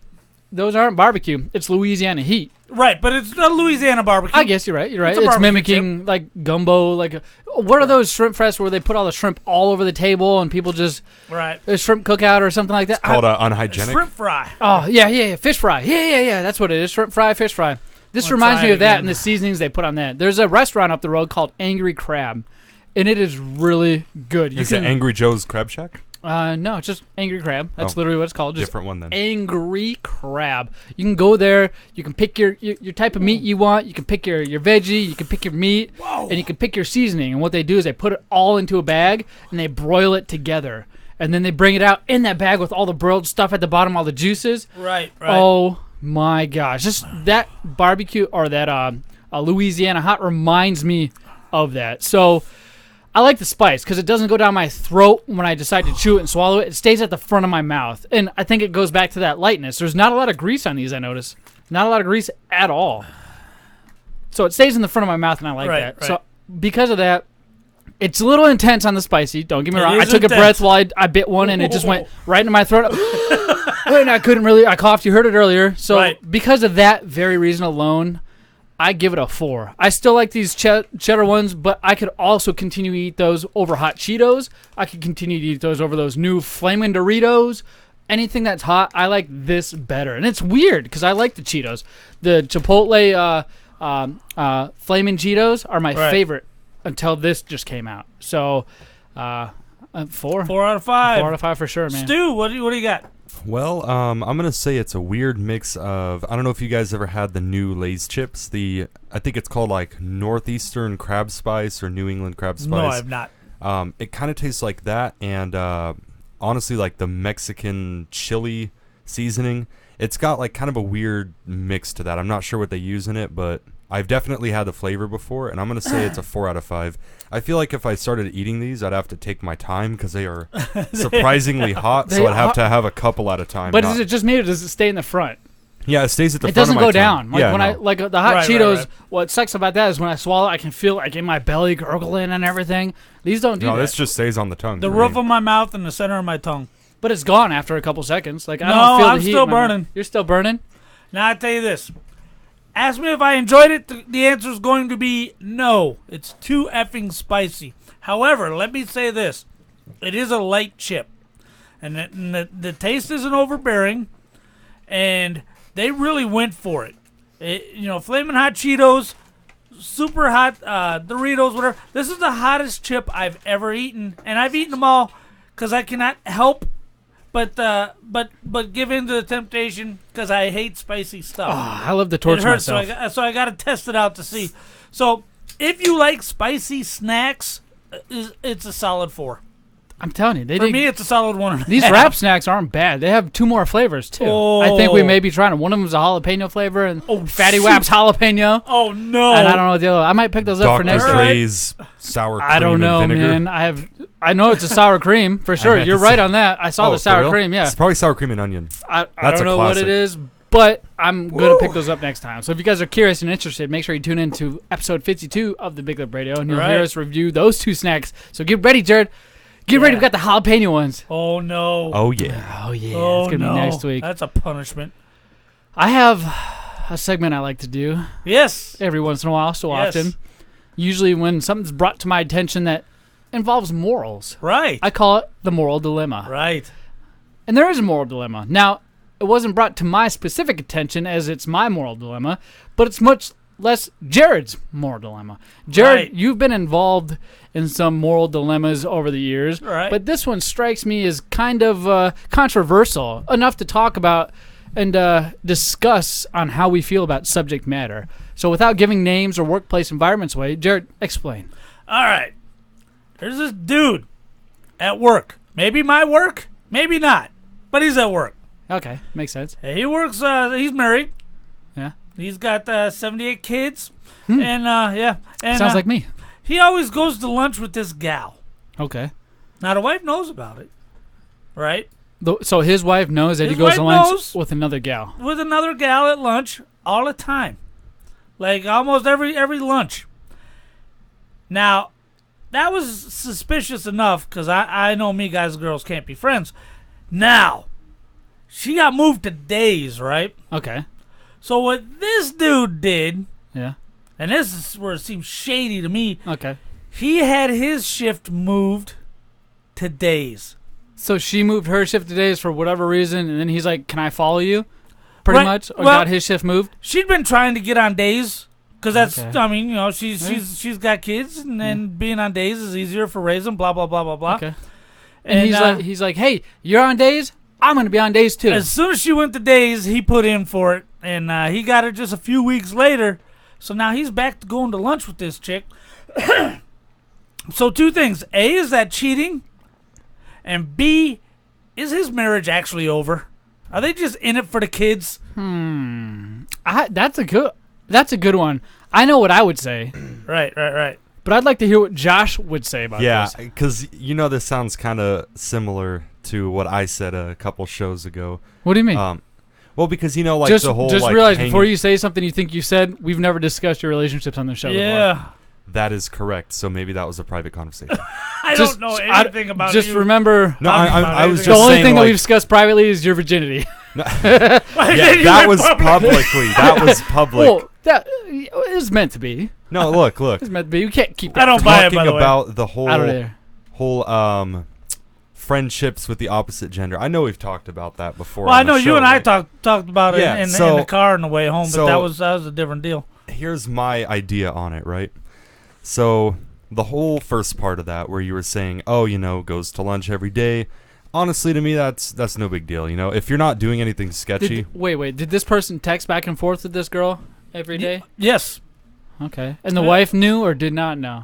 those aren't barbecue. It's Louisiana heat. Right, but it's a Louisiana barbecue. I guess you're right. You're right. It's a It's barbecue mimicking like gumbo. Like, what are those shrimp fests where they put all the shrimp all over the table and people just Right. a shrimp cookout or something like that? Called unhygienic. Shrimp fry. Oh yeah, fish fry. Yeah. That's what it is. Shrimp fry, fish fry. This Wanna reminds try me it of that again. and the seasonings they put on that. There's a restaurant up the road called Angry Crab, and it is really good. Is it Angry Joe's Crab Shack? No, it's just Angry Crab. That's Oh, literally what it's called. Just different one then. Angry Crab. You can go there. You can pick your type of meat you want. You can pick your veggie. You can pick your meat, and you can pick your seasoning. And what they do is they put it all into a bag and they broil it together. And then they bring it out in that bag with all the broiled stuff at the bottom, all the juices. Right. Oh my gosh! Just that barbecue or that Louisiana hot reminds me of that. So I like the spice because it doesn't go down my throat when I decide to chew it and swallow it. It stays at the front of my mouth. And I think it goes back to that lightness. There's not a lot of grease on these, I notice. Not a lot of grease at all. So it stays in the front of my mouth, and I like that. Right. So because of that, it's a little intense on the spicy. Don't get me It wrong. I is took intense. a breath while I bit one, and it just went right into my throat. And I couldn't really. I coughed. You heard it earlier. So Right. because of that very reason alone, I give it a 4. I still like these cheddar ones, but I could also continue to eat those over hot Cheetos. I could continue to eat those over those new Flamin' Doritos. Anything that's hot, I like this better. And it's weird because I like the Cheetos. The Chipotle Flamin' Cheetos are my Right. favorite until this just came out. So 4. 4 out of 5. 4 out of 5 for sure, man. Stu, what do you got? Well, I'm gonna say it's a weird mix of. I don't know if you guys ever had the new Lay's chips. I think it's called like Northeastern Crab Spice or New England Crab Spice. No, I've not. It kind of tastes like that, and honestly, like the Mexican chili seasoning. It's got like kind of a weird mix to that. I'm not sure what they use in it, but I've definitely had the flavor before, and I'm gonna say it's a 4 out of 5. I feel like if I started eating these, I'd have to take my time because they are surprisingly hot, so They I'd have are- to have a couple at a time. But not- is it just me or does it stay in the front? Yeah, it stays at the It front doesn't of my go tongue. down. Like Yeah, when I no. like the hot Right, Cheetos. right. What sucks about that is when I swallow, I can feel like in my belly gurgling and everything. These don't do No, that. this just stays on the tongue. The for roof me. of my mouth and the center of my tongue. But it's gone after a couple seconds. Like I No, don't feel I'm the heat. still in my mouth. burning. You're still burning. Now I tell you this. Ask me if I enjoyed it. The answer is going to be no. It's too effing spicy. However, let me say this. It is a light chip. And the taste isn't overbearing. And they really went for it. Flamin' Hot Cheetos, super hot Doritos, whatever. This is the hottest chip I've ever eaten. And I've eaten them all because I cannot help but give in to the temptation because I hate spicy stuff. I love to torture It hurts, myself. so I got to test it out to see. So if you like spicy snacks, it's a solid 4. I'm telling you, For me, it's a solid 1. these wrap snacks aren't bad. They have 2 more flavors too. I think we may be trying. One of them is a jalapeno flavor, and Fatty shoot. Waps jalapeno. Oh no! And I don't know what the other. I might pick those up for Dr. next week. Dre's sour cream I don't know, and vinegar. man. I know it's a sour cream for sure. meant You're to right say- on that. I saw Oh, the for sour real? cream. Yeah, It's probably sour cream and onion. I That's don't a know what classic. it is, but I'm gonna pick those up next time. So if you guys are curious and interested, make sure you tune in to episode 52 of the Big Lip Radio, and you'll Right. hear us review those 2 snacks. So get ready, Jared. Get ready. Yeah. We got the jalapeno ones. Oh no! Oh yeah. Oh yeah, Oh, it's gonna no. be next week. That's a punishment. I have a segment I like to do Yes. every once in a while, so Yes. often. Usually when something's brought to my attention that involves morals. Right. I call it the moral dilemma. Right. And there is a moral dilemma. Now, it wasn't brought to my specific attention as it's my moral dilemma, but it's much less Jared's moral dilemma. Jared, Right. you've been involved in some moral dilemmas over the years, Right. but this one strikes me as kind of controversial, enough to talk about and discuss on how we feel about subject matter. So without giving names or workplace environments away, Jared, explain. All right. There's this dude at work. Maybe my work, maybe not, but he's at work. Okay, makes sense. He works. He's married. Yeah. He's got 78 kids, and yeah. And Sounds like me. he always goes to lunch with this gal. Okay. Now the wife knows about it, right? So his wife knows that he His goes to wife lunch knows. with another gal. With another gal at lunch all the time, like almost every lunch. Now, that was suspicious enough because I know me guys and girls can't be friends. Now, she got moved to days, right? Okay. So what this dude did, Yeah. and this is where it seems shady to me, Okay. he had his shift moved to days. So she moved her shift to days for whatever reason, and then he's like, "Can I follow you?" Pretty Right. much, or Well- got his shift moved. She'd been trying to get on days because that's, Okay. I mean, she's got kids, and then being on days is easier for raising. Blah blah blah blah blah. Okay. And, And, he's like, "Hey, you're on days. I'm gonna be on days too." As soon as she went to days, he put in for it, and he got her just a few weeks later. So now he's back to going to lunch with this chick. So 2 things: A, is that cheating? And B, is his marriage actually over? Are they just in it for the kids? That's a good one. I know what I would say. Right. But I'd like to hear what Josh would say about Yeah, this. because this sounds kind of similar to what I said a couple shows ago. What do you mean? Well, because like just the whole just like realize hanging- before you say something you think you said, we've never discussed your relationships on the show Yeah. That is correct. So maybe that was a private conversation. I Just- don't know I- anything about Just you. remember, No, Talking about I was anything. just the only saying, thing that like, we've discussed privately is your virginity. Then yeah, you that went was public. publicly. That was public. Well, that is meant to be. No, look. It's meant to be. You can't keep that. I don't from buy it, Talking by the way. about the out of there. whole friendships with the opposite gender. I know we've talked about that before. Well, on I know the you show, and I right? talked about it Yeah, in so- the car on the way home, but so- that was a different deal. Here's my idea on it, right? So the whole first part of that, where you were saying, oh, goes to lunch every day. Honestly, to me, that's no big deal. If you're not doing anything sketchy, Wait. Did this person text back and forth with this girl every day? Yes. Okay. And the wife knew or did not know?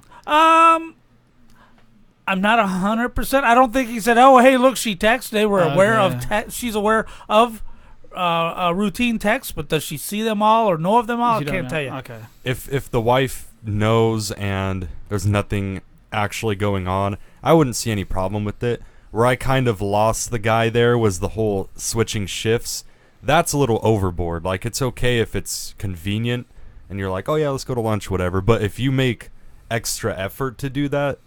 I'm not 100%. I don't think he said, "Oh, hey, look, she texts." They were aware of. She's aware of routine texts, but does she see them all or know of them all? I You don't can't know. tell you. Okay. if the wife knows and there's nothing actually going on, I wouldn't see any problem with it. Where I kind of lost the guy there was the whole switching shifts. That's a little overboard. Like, it's okay if it's convenient and you're like, oh yeah, let's go to lunch, whatever. But if you make extra effort to do that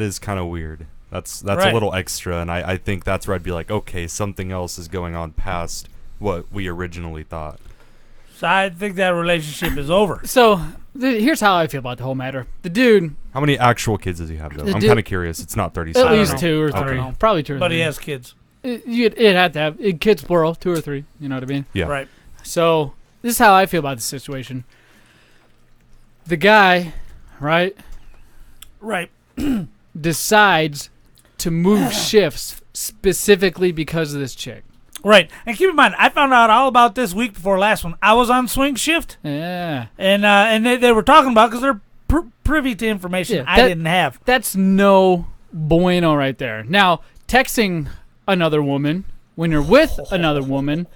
is kind of weird. That's Right. a little extra, and I think that's where I'd be like, okay, something else is going on past what we originally thought. So I think that relationship is over. So here's how I feel about the whole matter. The dude, How many actual kids does he have, though? The I'm dude- kind of curious. It's not at 37. don't least know. 2 or Okay. 3. Probably 2 or 3. But he has kids. It had to have kids plural, 2 or 3. You know what I mean? Yeah. Right. So this is how I feel about the situation. The guy, right, Right. decides to move shifts specifically because of this chick. Right. And keep in mind, I found out all about this week before last one. I was on swing shift, Yeah. and they were talking about because they're privy to information Yeah, I that- didn't have. That's no bueno right there. Now, texting another woman when you're with another woman,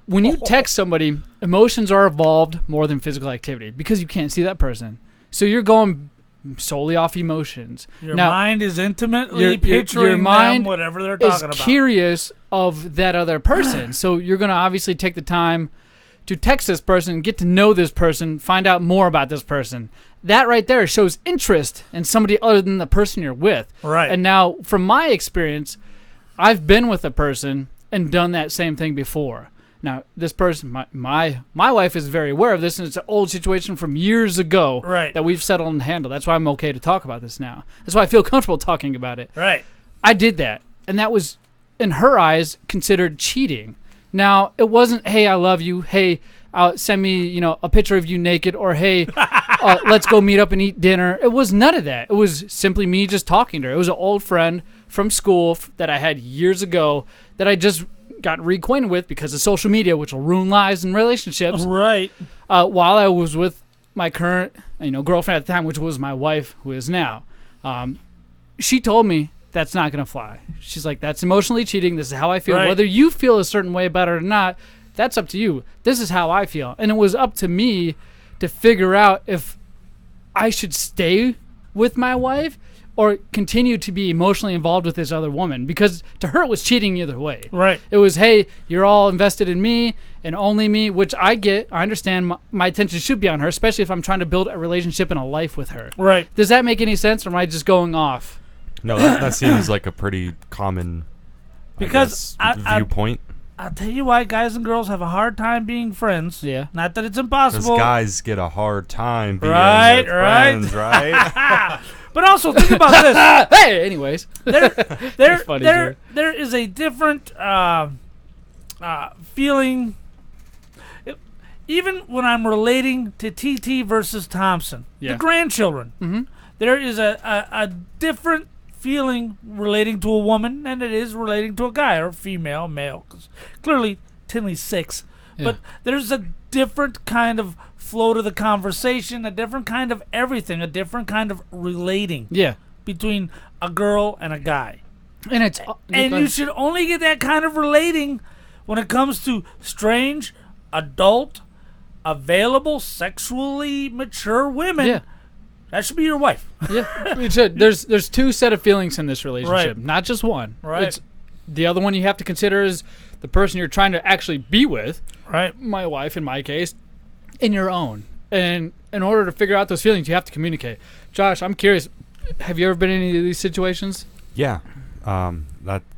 when you text somebody, emotions are involved more than physical activity because you can't see that person. So you're going solely off emotions. Your now, mind is intimately your picturing mind them, whatever they're is talking about. curious of that other person. So you're going to obviously take the time to text this person, get to know this person, find out more about this person. That right there shows interest in somebody other than the person you're with. Right. And now, from my experience, I've been with a person and done that same thing before. Now, this person, my wife is very aware of this, and it's an old situation from years ago Right. that we've settled and handled. That's why I'm okay to talk about this now. That's why I feel comfortable talking about it. Right. I did that, and that was, in her eyes, considered cheating. Now, it wasn't, hey, I love you, hey, send me, a picture of you naked, or hey, let's go meet up and eat dinner. It was none of that. It was simply me just talking to her. It was an old friend from school that I had years ago that I just got reacquainted with because of social media, which will ruin lives and relationships. Right. While I was with my current, girlfriend at the time, which was my wife, who is now, she told me that's not gonna fly. She's like, that's emotionally cheating. This is how I feel. Right. Whether you feel a certain way about it or not, that's up to you. This is how I feel, and it was up to me to figure out if I should stay with my wife or continue to be emotionally involved with this other woman, because to her it was cheating either way. Right. It was, hey, you're all invested in me and only me, which I get. I understand my attention should be on her, especially if I'm trying to build a relationship and a life with her. Right. Does that make any sense, or am I just going off? No, that seems like a pretty common Because viewpoint. I'll tell you why guys and girls have a hard time being friends. Yeah. Not that it's Because impossible. guys get a hard time being Right, with right. friends, right? But also think about this. Hey, anyways. There funny, Jared. there is a different feeling. Even when I'm relating to TT versus Thompson, Yeah. the grandchildren, there is a different feeling relating to a woman than it is relating to a guy or female, male. Because clearly Tinley's 6. Yeah. But there's a different kind of flow to the conversation, a different kind of everything, a different kind of relating Yeah. between a girl and a guy. And it's And you should only get that kind of relating when it comes to strange, adult, available, sexually mature women. Yeah. That should be your wife. Yeah, it should. There's two set of feelings in this relationship, Right. not just one. Right. It's, the other one you have to consider is the person you're trying to actually be with, Right. my wife in my case, and your own. And in order to figure out those feelings, you have to communicate. Josh, I'm curious, have you ever been in any of these situations? Yeah.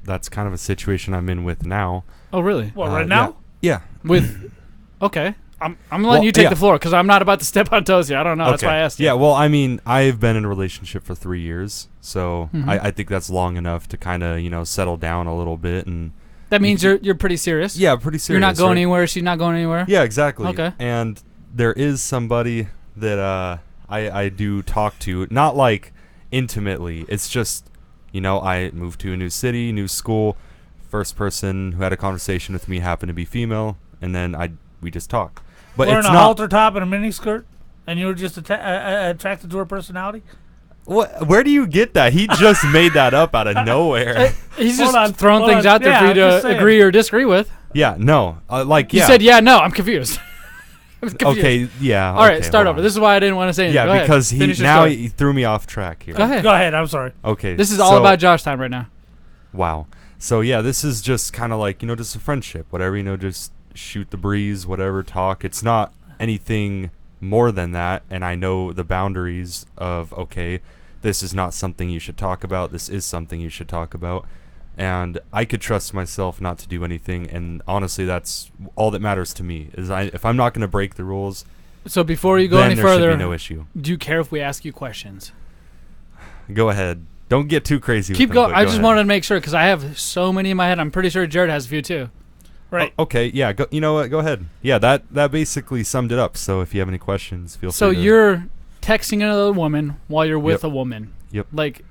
That's kind of a situation I'm in with now. Oh, really? What, right now? Yeah. With, okay. I'm letting Well, you take yeah. the floor because I'm not about to step on toes here. I don't know. That's why I asked you. Yeah, well, I mean, I've been in a relationship for 3 years, so Mhm. I think that's long enough to kind of, settle down a little bit. And That means you're pretty serious. yeah, pretty serious. You're not going right? anywhere. She's not going anywhere. Yeah, exactly. Okay. And there is somebody that I do talk to, not like intimately. It's just, I moved to a new city, new school. First person who had a conversation with me happened to be female, and then we just talk. But Wearing it's a not. halter top and a mini skirt, and you were just attracted to her personality? What? Where do you get that? He just made that up out of nowhere. He's Hold just on, throwing hold things on. out there Yeah, for you I'm just to saying. agree or disagree with. Yeah, no. You said, yeah, no, I'm confused. I'm confused. Okay, yeah. All right, okay, start hold over. on. This is why I didn't want to say anything. Go Yeah, ahead. because Finish your now story. he threw me off track here. Go ahead. Go ahead, I'm sorry. Okay. This is all so- about Josh time right now. Wow. So yeah, this is just kind of like, just a friendship, whatever, just shoot the breeze, whatever, talk. It's not anything more than that, and I know the boundaries of, okay, this is not something you should talk about, this is something you should talk about. And I could trust myself not to do anything, and honestly, that's all that matters to me. Is if I'm not going to break the rules, So before you go then any there further, should be no issue. do you care if we ask you questions? Go ahead. Don't get too crazy Keep with them, going. but I go just ahead. wanted to make sure because I have so many in my head. I'm pretty sure Jared has a few too. Right. Okay, yeah, go, you know what? Go ahead. Yeah, that basically summed it up. So if you have any questions, feel So free to... you're texting another woman while you're with Yep. a woman. Yep. Like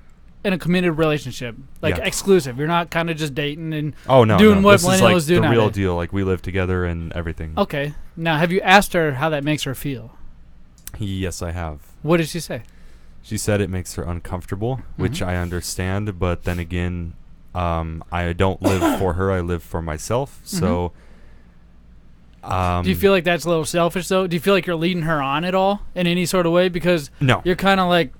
in a committed relationship, like Yeah. exclusive. You're not kind of just dating and Oh, no, doing no. what This is like millennials do the real nowadays. deal. Like, we live together and everything. Okay. Now, have you asked her how that makes her feel? Yes, I have. What did she say? She said it makes her uncomfortable, which Mhm. I understand. But then again, I don't live for her. I live for myself. So... Do you feel like that's a little selfish, though? Do you feel like you're leading her on at all in any sort of way? Because No. you're kind of like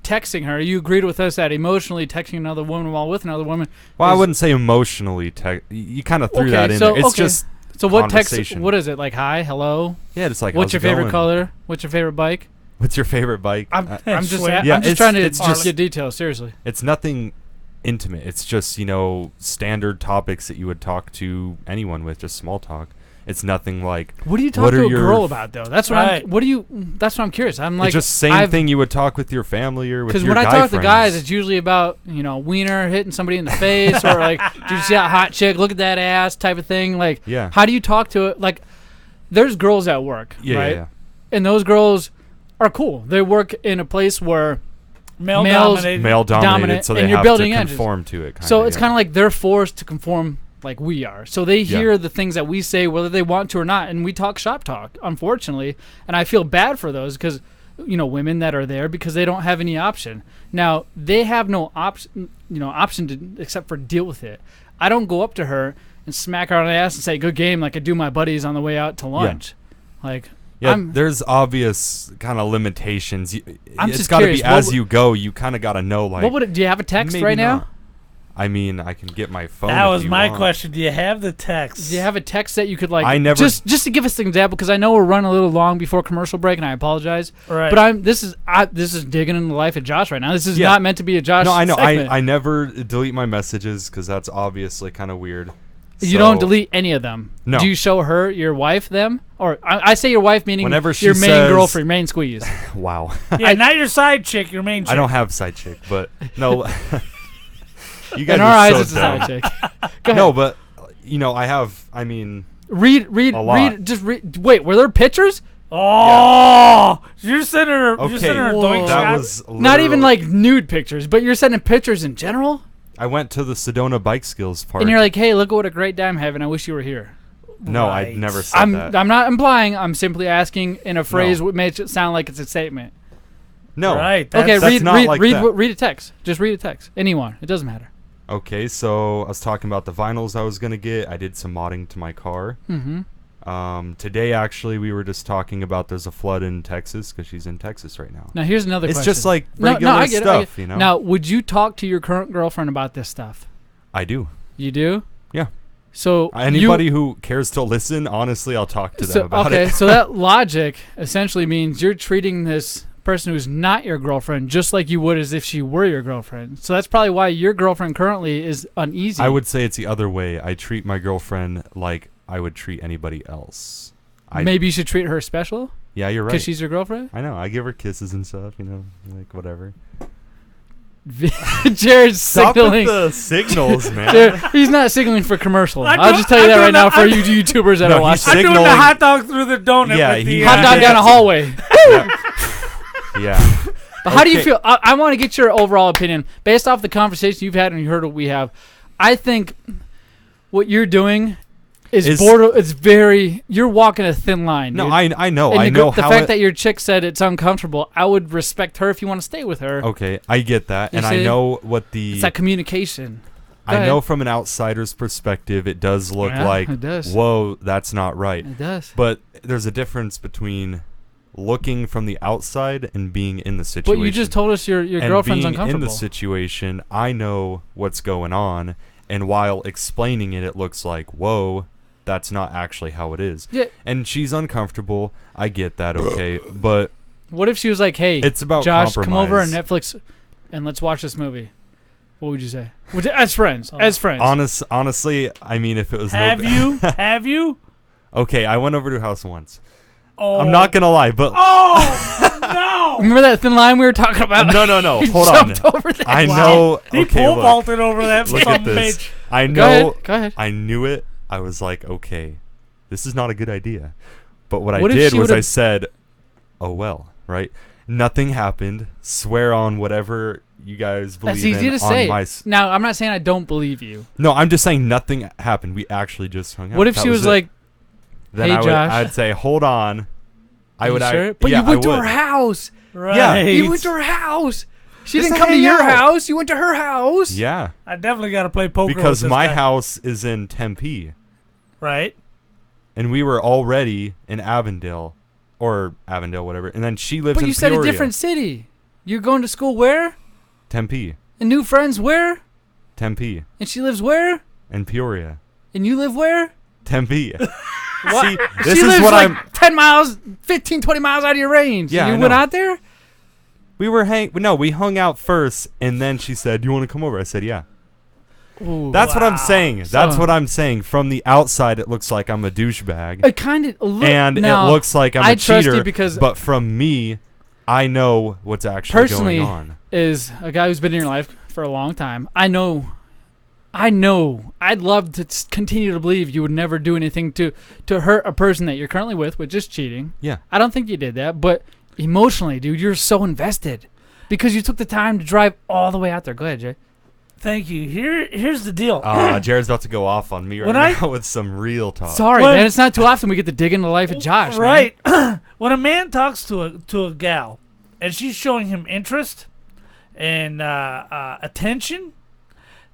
texting her. You agreed with us that emotionally texting another woman while with another woman. Well, I is- wouldn't say emotionally. You kind of threw Okay, that in so- there. It's okay. just... So what text? conversation. What is it like? Hi, hello. Yeah, it's like, What's how's your it favorite going? color? What's your favorite bike? What's your favorite bike? I'm just Sweet. Yeah, I'm just it's- trying to it's just- get details. Seriously. It's nothing intimate. It's just, standard topics that you would talk to anyone with, just small talk. It's nothing like... What do you talk What to are a your girl f- about though? That's what Right. I'm. What do you? That's what I'm curious. I'm like it's just same I've- thing you would talk with your family or with your Because when I guy talk to guys, friends. it's usually about wiener hitting somebody in the face or like, did you see that hot chick? Look at that ass type of thing. Like, Yeah. how do you talk to it? Like, there's girls at work, Yeah, right? yeah. And those girls are cool. They work in a place where Male Males- dominated. Male dominated, Dominant, so and they you're have building to engines. conform to it. so it's kind of like they're forced to conform like we are. So they Yeah. hear the things that we say whether they want to or not, and we talk shop talk, unfortunately. And I feel bad for those because women that are there because they don't have any option. Now, they have no option to except for deal with it. I don't go up to her and smack her on the ass and say good game like I do my buddies on the way out to lunch. Like Yeah, I'm there's obvious kind of limitations. I'm It's just got to be curious, what as would- you go. You kind of got to know, like... do you have a text maybe right now? not. I mean, I can get my phone. That if was you my want. question. Do you have the text? Do you have a text that you could like? I never- just to give us an example because I know we're running a little long before commercial break and I apologize. Right. But this is digging into the life of Josh right now. This is Yeah. not meant to be a Josh. No, I know. segment. I never delete my messages because that's obviously kind of weird. You don't delete any of them. No. Do you show her your wife them, or I say your wife meaning Whenever she your main says- girlfriend, main squeeze? Wow. Yeah, not your side chick, your main chick. I don't have side chick, but no. You guys In our are eyes, so it's a dumb. side chick. Go ahead. No, but I have. I mean, read. a lot. Just read. Wait, were there pictures? Oh, you're sending her. You're okay, sending her Whoa. doink that shot? was Not even literally- like nude pictures, but you're sending pictures in general. I went to the Sedona Bike Skills Park. And you're like, hey, look at what a great day I'm having. I wish you were here. no, I Right. never said I'm that. not implying. I'm simply asking in a phrase No. what makes it sound like it's a statement. no. Right. Okay, that's not like that. read a text. Just read a text. Anyone. It doesn't matter. Okay, so I was talking about the vinyls I was gonna get. I did some modding to my car. Mm-hmm. Today, actually, we were just talking about there's a flood in Texas because she's in Texas right now. Now here's another It's question. just like No, regular I get it, I stuff, get it. you know? Now, would you talk to your current girlfriend about this stuff? I do. You do? Yeah. So Anybody who cares to listen, honestly, I'll talk to them about it. So that logic essentially means you're treating this person who's not your girlfriend just like you would as if she were your girlfriend. So that's probably why your girlfriend currently is uneasy. I would say it's the other way. I treat my girlfriend like I would treat anybody else. Maybe you should treat her special Yeah, you're right. because she's your girlfriend. I know. I give her kisses and stuff, you know, like whatever. Jared's Stop signaling. with the signals, man. Jared, he's not signaling for commercial. I'm I'll doing- just tell you I'm that doing right now the- for I'm- you YouTubers that No, are watching. I'm doing the signaling- hot dog through the donut. Yeah, with the, he- Hot dog down a hallway. Yeah. But how do you Okay. feel? I want to get your overall opinion based off the conversation you've had and you heard what we have. I think what you're doing is it's very. You're walking a thin line. No, dude. I know. And I know the how fact it, that your chick said it's uncomfortable, I would respect her if you want to stay with her. Okay, I get that. You And see? I know what the It's that communication. Go I ahead. know from an outsider's perspective it does look Yeah, like it does. whoa, that's not right. It does. But there's a difference between looking from the outside and being in the situation. But you just told us your and girlfriend's being uncomfortable. in the situation, I know what's going on, and while explaining it, it looks like, whoa, that's not actually how it is. Yeah. And she's uncomfortable. I get that, okay, but What if she was like, "Hey, it's about Josh, come over on compromise. Netflix and let's watch this movie"? What would you say? As friends, as friends. Honestly, I mean, if it was Have you? Have you? Okay, I went over to her house once. Oh. I'm not gonna lie, but Oh no! Remember that thin line we were talking about? no, You hold on. jumped over that. I Wow. know. He Okay, pole look, vaulted over that look some at this. bitch. I Go know. ahead. Go ahead. I knew it. I was like, okay, this is not a good idea. But what What I if did she was I would've- said, oh well, right? Nothing happened. Swear on whatever you guys believe That's easy in to on say. my Now, I'm not saying I don't believe you. No, I'm just saying nothing happened. We actually just hung out. What if That she was it. like, Then "Hey, I would, Josh." I'd say, hold on. I "You would. sure?" I, But yeah, you went I to would. her house. Right. You went to her house. She Just didn't to come to hang your out. house. You went to her house. Yeah, I definitely got to play poker because with this my guy. house is in Tempe, Right. and we were already in Avondale, whatever. And then she lives But in you said a Peoria. different city. You're going to school where? Tempe, And new friends where? Tempe, And she lives where? and Peoria, And you live where? Tempe. What? See, this she is lives what like I'm. 10 miles, 15, 20 miles out of your range. Yeah, You I went know. out there? We hung out first, and then she said, "You want to come over?" I said, "Yeah." Ooh. That's what I'm saying. That's So- what I'm saying. From the outside, it looks like I'm a douchebag, It kind of and it looks like I'm I a trust you cheater. because- but from me, I know what's actually personally going on. is a guy who's been in your life for a long time. I know. I'd love to continue to believe you would never do anything to hurt a person that you're currently with just cheating. Yeah. I don't think you did that, but emotionally, dude, you're so invested because you took the time to drive all the way out there. Go ahead, Jay. Thank you. Here's the deal. Jared's about to go off on me right When I- now with some real talk. Sorry, When- man. It's not too often we get to dig into the life of Josh. man. Right. When a man talks to a gal and she's showing him interest and attention,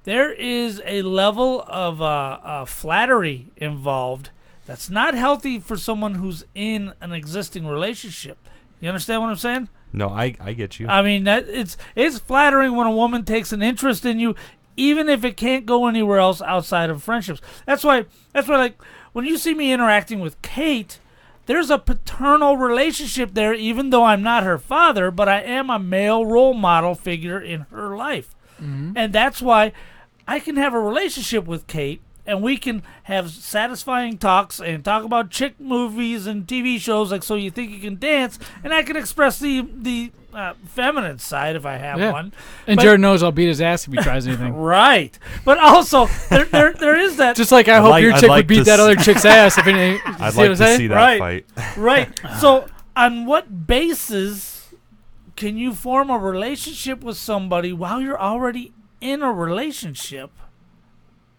there is a level of flattery involved that's not healthy for someone who's in an existing relationship. You understand what I'm saying? No, I get you. I mean that it's flattering when a woman takes an interest in you, even if it can't go anywhere else outside of friendships. That's why like when you see me interacting with Kate, there's a paternal relationship there, even though I'm not her father, but I am a male role model figure in her life. And that's why I can have a relationship with Kate and we can have satisfying talks and talk about chick movies and TV shows like So You Think You Can Dance, and I can express the feminine side if I have Yeah. one. And But- Jared knows I'll beat his ass if he tries anything. Right. But also, there is that. Just like I hope your I'd chick like would beat to that s- other chick's ass if anything. I'd see what I'm like to saying? see that Right. fight. Right. So, on what basis can you form a relationship with somebody while you're already in a relationship?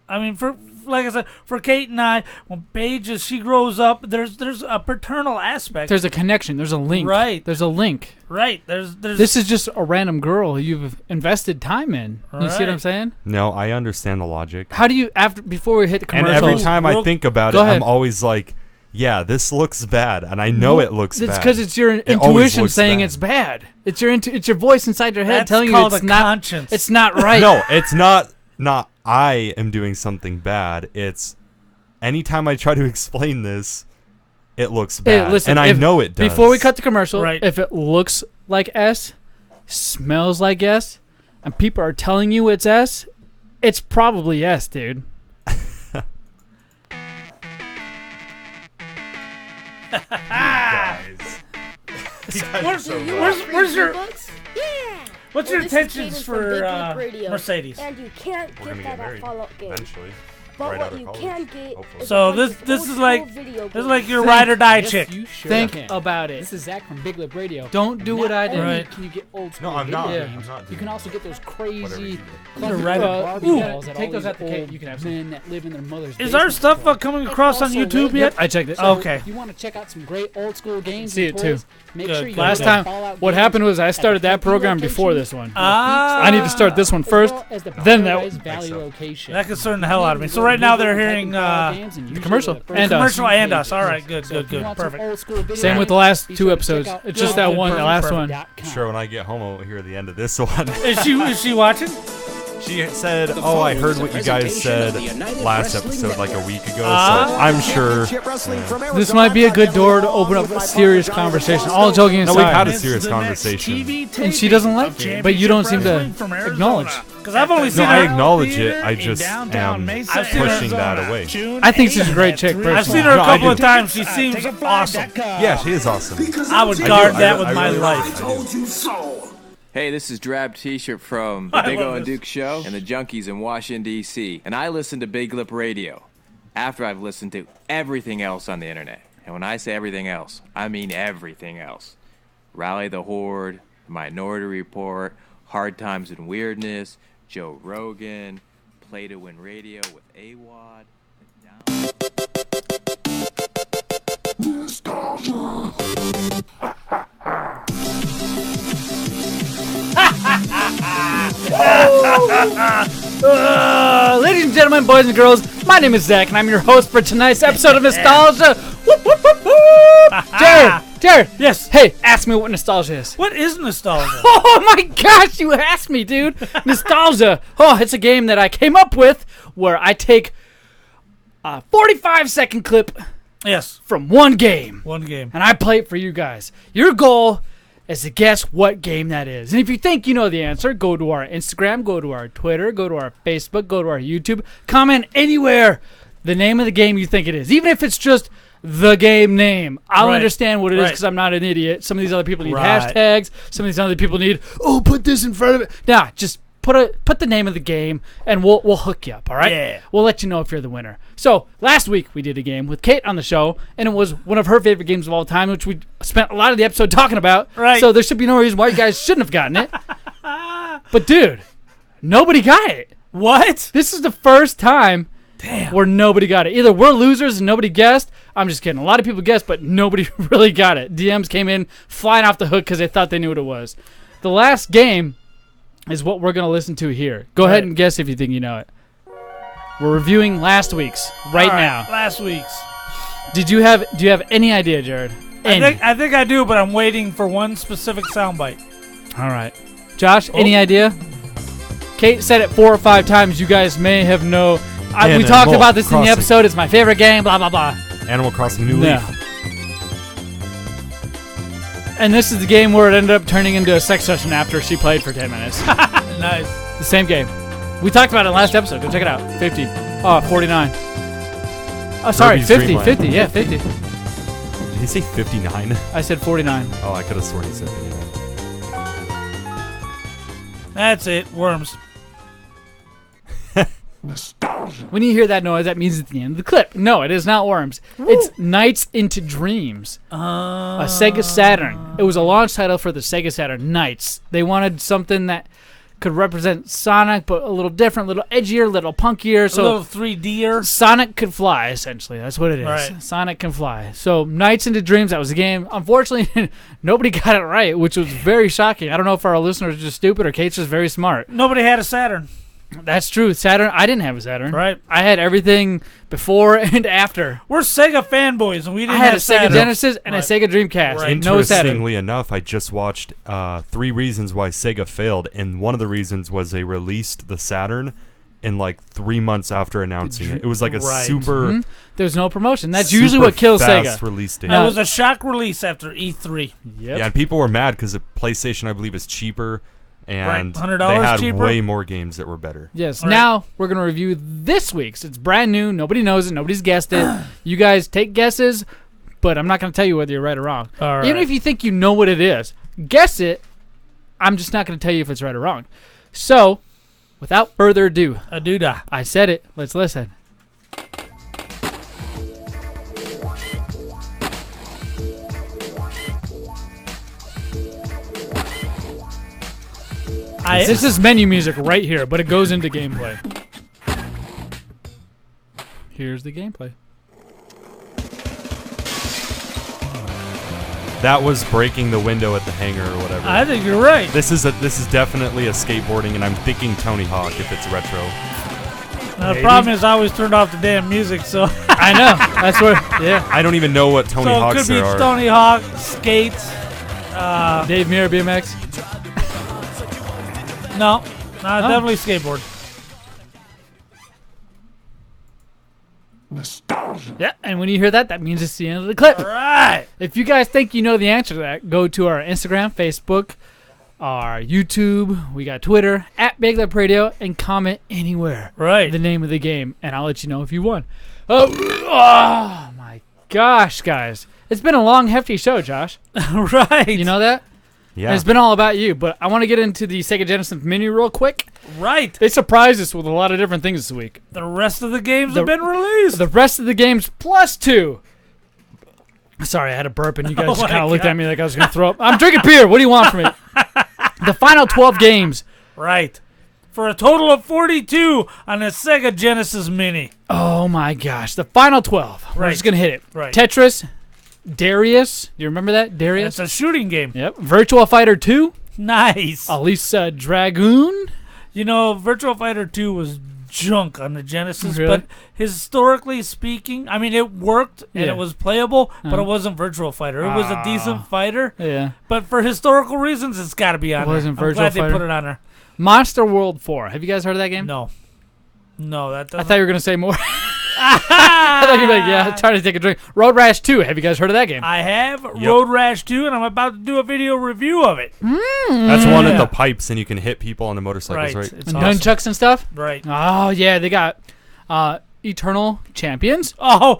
I mean, like I said, for Kate and I, when Paige, as she grows up, there's a paternal aspect. There's a connection. There's a link. Right. There's a link. Right. There's. This is just a random girl you've invested time in. You see what I'm Right. saying? No, I understand the logic. How do you before we hit the And commercial? every time I think about it, Go ahead. I'm always like, yeah, this looks bad, and I know it looks bad. It's because it's your It always intuition looks saying bad. it's bad. It's your voice inside your head That's telling you called it's a not. conscience. It's not right. No, it's not. Not I am doing something bad. It's anytime I try to explain this, it looks Hey, bad, listen, and I if- know it does. Before we cut the commercial, Right. if it looks like S, smells like S, and people are telling you it's S, it's probably S, dude. Where's You your want free bucks? what's Well, your this is intentions Kaden from for Big Lip Radio. Mercedes? And you can't We're get gonna that get married at Fallout game. eventually. But right out what of you college, can get hopefully. is So a bunch this of is old like school video this is games. like your Think- ride or die Yes, chick. you sure Think can. about This it. is Zach from Big Lip Radio. Don't do what I did. Only Right. Can you get old school No, I'm not. video Yeah. games, I'm not you doing can that. also get those Whatever crazy you You're right. Barbie Ooh, dolls that take all those these out the cake. old You can have men that live in their mother's Is our basements stuff play. coming across on Also, YouTube wait, yet? I checked it. Okay. If you want to check out some great old school games See and it, too. toys, make Good. sure you Last go to time, Fallout what Games happened was I at the started that Tempe program location, before this one. Ah. I need to start this one as first, well as the then that Paradise one. Valley so. location. That concerned the hell out of me. So right now they're hearing the commercial and us. commercial and us. All right, good, So good, if you good, want some perfect. old school video Same with the games, last be two sure to episodes. check out It's just Good, that good, one, the last one. .com. Sure, when I get home, I'll hear the end of this one. Is she watching? She said, "Oh, I heard what you guys said last episode like a week ago, Ah. so I'm sure." This might be a good door to open up a serious conversation. All joking No, we've had aside. a serious conversation. And she doesn't like it, but you don't seem to acknowledge. Because I've only seen No, I her. acknowledge it. I just am I've seen her- pushing that away. I think she's a great chick, personally. I've seen her a No, I couple do. of times. She seems awesome. Yeah, she is awesome. I would I guard do. that I with my really life. do. Hey, this is Drab T-shirt from I the Big love O and this. Duke Show and the Junkies in Washington, D.C. And I listen to Big Lip Radio after I've listened to everything else on the internet. And when I say everything else, I mean everything else. Rally the Horde, Minority Report, Hard Times and Weirdness, Joe Rogan, Play to Win Radio with AWOD. Ladies and gentlemen, boys and girls, my name is Zach, and I'm your host for tonight's episode of Nostalgia. Whoop, whoop, whoop, whoop. Jared, Yes. hey, ask me what nostalgia is. What is nostalgia? Oh my gosh, you asked me, dude. Nostalgia. Oh, it's a game that I came up with where I take a 45-second clip Yes. from one game One game. and I play it for you guys. Your goal is to guess what game that is. And if you think you know the answer, go to our Instagram, go to our Twitter, go to our Facebook, go to our YouTube, comment anywhere the name of the game you think it is. Even if it's just the game name. I'll Right. understand what it is Right. because I'm not an idiot. Some of these other people need Right. hashtags. Some of these other people need, oh, put this in front of it. Nah, just put the name of the game and we'll hook you up, all right? Yeah. We'll let you know if you're the winner. So last week we did a game with Kate on the show, and it was one of her favorite games of all time, which we spent a lot of the episode talking about. Right. So there should be no reason why you guys shouldn't have gotten it. But dude, nobody got it. What? This is the first time where nobody got it. Either we're losers and nobody guessed. I'm just kidding. A lot of people guessed, but nobody really got it. DMs came in flying off the hook because they thought they knew what it was. The last game is what we're going to listen to here. Go ahead Right. and guess if you think you know it. We're reviewing last week's right All now. Last week's. Do you have any idea, Jared? Any. I think I do, but I'm waiting for one specific soundbite. All right. Josh, any idea? Kate said it 4 or 5 times. You guys may have we Animal talked about this in the Crossing. episode. It's my favorite game, blah, blah, blah. Animal Crossing New No. Leaf. And this is the game where it ended up turning into a sex session after she played for 10 minutes. Nice. The same game. We talked about it in the last episode. Go check it out. 50. Oh, 49. Oh, sorry. Kirby's 50. Dream Land. 50. Yeah, 50. Did he say 59? I said 49. Oh, I could have sworn he said 59. That's it. Worms. When you hear that noise, that means it's the end of the clip. No, it is not Worms. It's Nights into Dreams. A Sega Saturn. It was a launch title for the Sega Saturn. Nights. They wanted something that could represent Sonic, but a little different, a little edgier, a little punkier. A So little 3D'er. Sonic could fly, essentially. That's what it is. Right. Sonic can fly. So Nights into Dreams, that was the game. Unfortunately, nobody got it right, which was very shocking. I don't know if our listeners are just stupid or Kate's just very smart. Nobody had a Saturn. That's true. Saturn. I didn't have a Saturn. Right. I had everything before and after. We're Sega fanboys, and we I didn't had a have Sega Saturn. Genesis and a Right. Sega Dreamcast. Right. No Saturn. Interestingly enough, I just watched 3 reasons why Sega failed, and one of the reasons was they released the Saturn in like 3 months after announcing it. It was like a Right. super. Mhm. There's no promotion. That's super usually what kills fast Sega. release date. It was a shock release after E3. Yep. Yeah, and people were mad because the PlayStation, I believe, is cheaper, and $100 they had cheaper. way more games that were better. Yes. All right. Now we're gonna review this week's. It's brand new. Nobody knows it. Nobody's guessed it. You guys take guesses, but I'm not gonna tell you whether you're right or wrong. All Even right. if you think you know what it is, guess it. I'm just not gonna tell you if it's right or wrong. So, without further ado, A doodah. I said it. Let's listen. This is menu music right here, but it goes into gameplay. Here's the gameplay. That was breaking the window at the hangar or whatever. I think you're right. This is definitely a skateboarding, and I'm thinking Tony Hawk if it's retro. Now, the problem is I always turned off the damn music, so I know. That's what. Yeah. I don't even know what Tony so it Hawks could be there are. Tony Hawk, skates. Dave Mirra BMX. No, definitely skateboard. Yeah, and when you hear that, that means it's the end of the clip. All right. If you guys think you know the answer to that, go to our Instagram, Facebook, our YouTube, we got Twitter, at Big Lip Radio, and comment anywhere. Right. The name of the game, and I'll let you know if you won. Oh my gosh, guys. It's been a long, hefty show, Josh. Right. You know that? Yeah. And it's been all about you, but I want to get into the Sega Genesis menu real quick. Right. They surprised us with a lot of different things this week. The rest of the games have been released. The rest of the games plus 2. Sorry, I had a burp and you guys Oh just my kind of looked God. at me like I was going to throw up. I'm drinking beer. What do you want from me? The final 12 games. Right. For a total of 42 on the Sega Genesis Mini. Oh my gosh. The final 12. We're Right. just going to hit it. Right. Tetris, Darius. You remember that? Darius? It's a shooting game. Yep. Virtua Fighter 2. Nice. Elisa Dragoon. You know, Virtua Fighter 2 was junk on the Genesis, Really? but historically speaking, I mean, it worked and Yeah. it was playable, but Uh-huh. it wasn't Virtua Fighter. It was a decent fighter, Yeah. but for historical reasons, it's got to be on It wasn't there. I'm Virtua glad Fighter? they put it on there. Monster World 4. Have you guys heard of that game? No. No, that I doesn't. thought you were going to say more. I thought you were like, yeah, trying to take a drink. Road Rash 2. Have you guys heard of that game? I have Road Rash 2, and I'm about to do a video review of it. That's one of the pipes, and you can hit people on the motorcycles, right? It's And awesome. nunchucks and stuff? Right. Oh, yeah. They got Eternal Champions. Oh,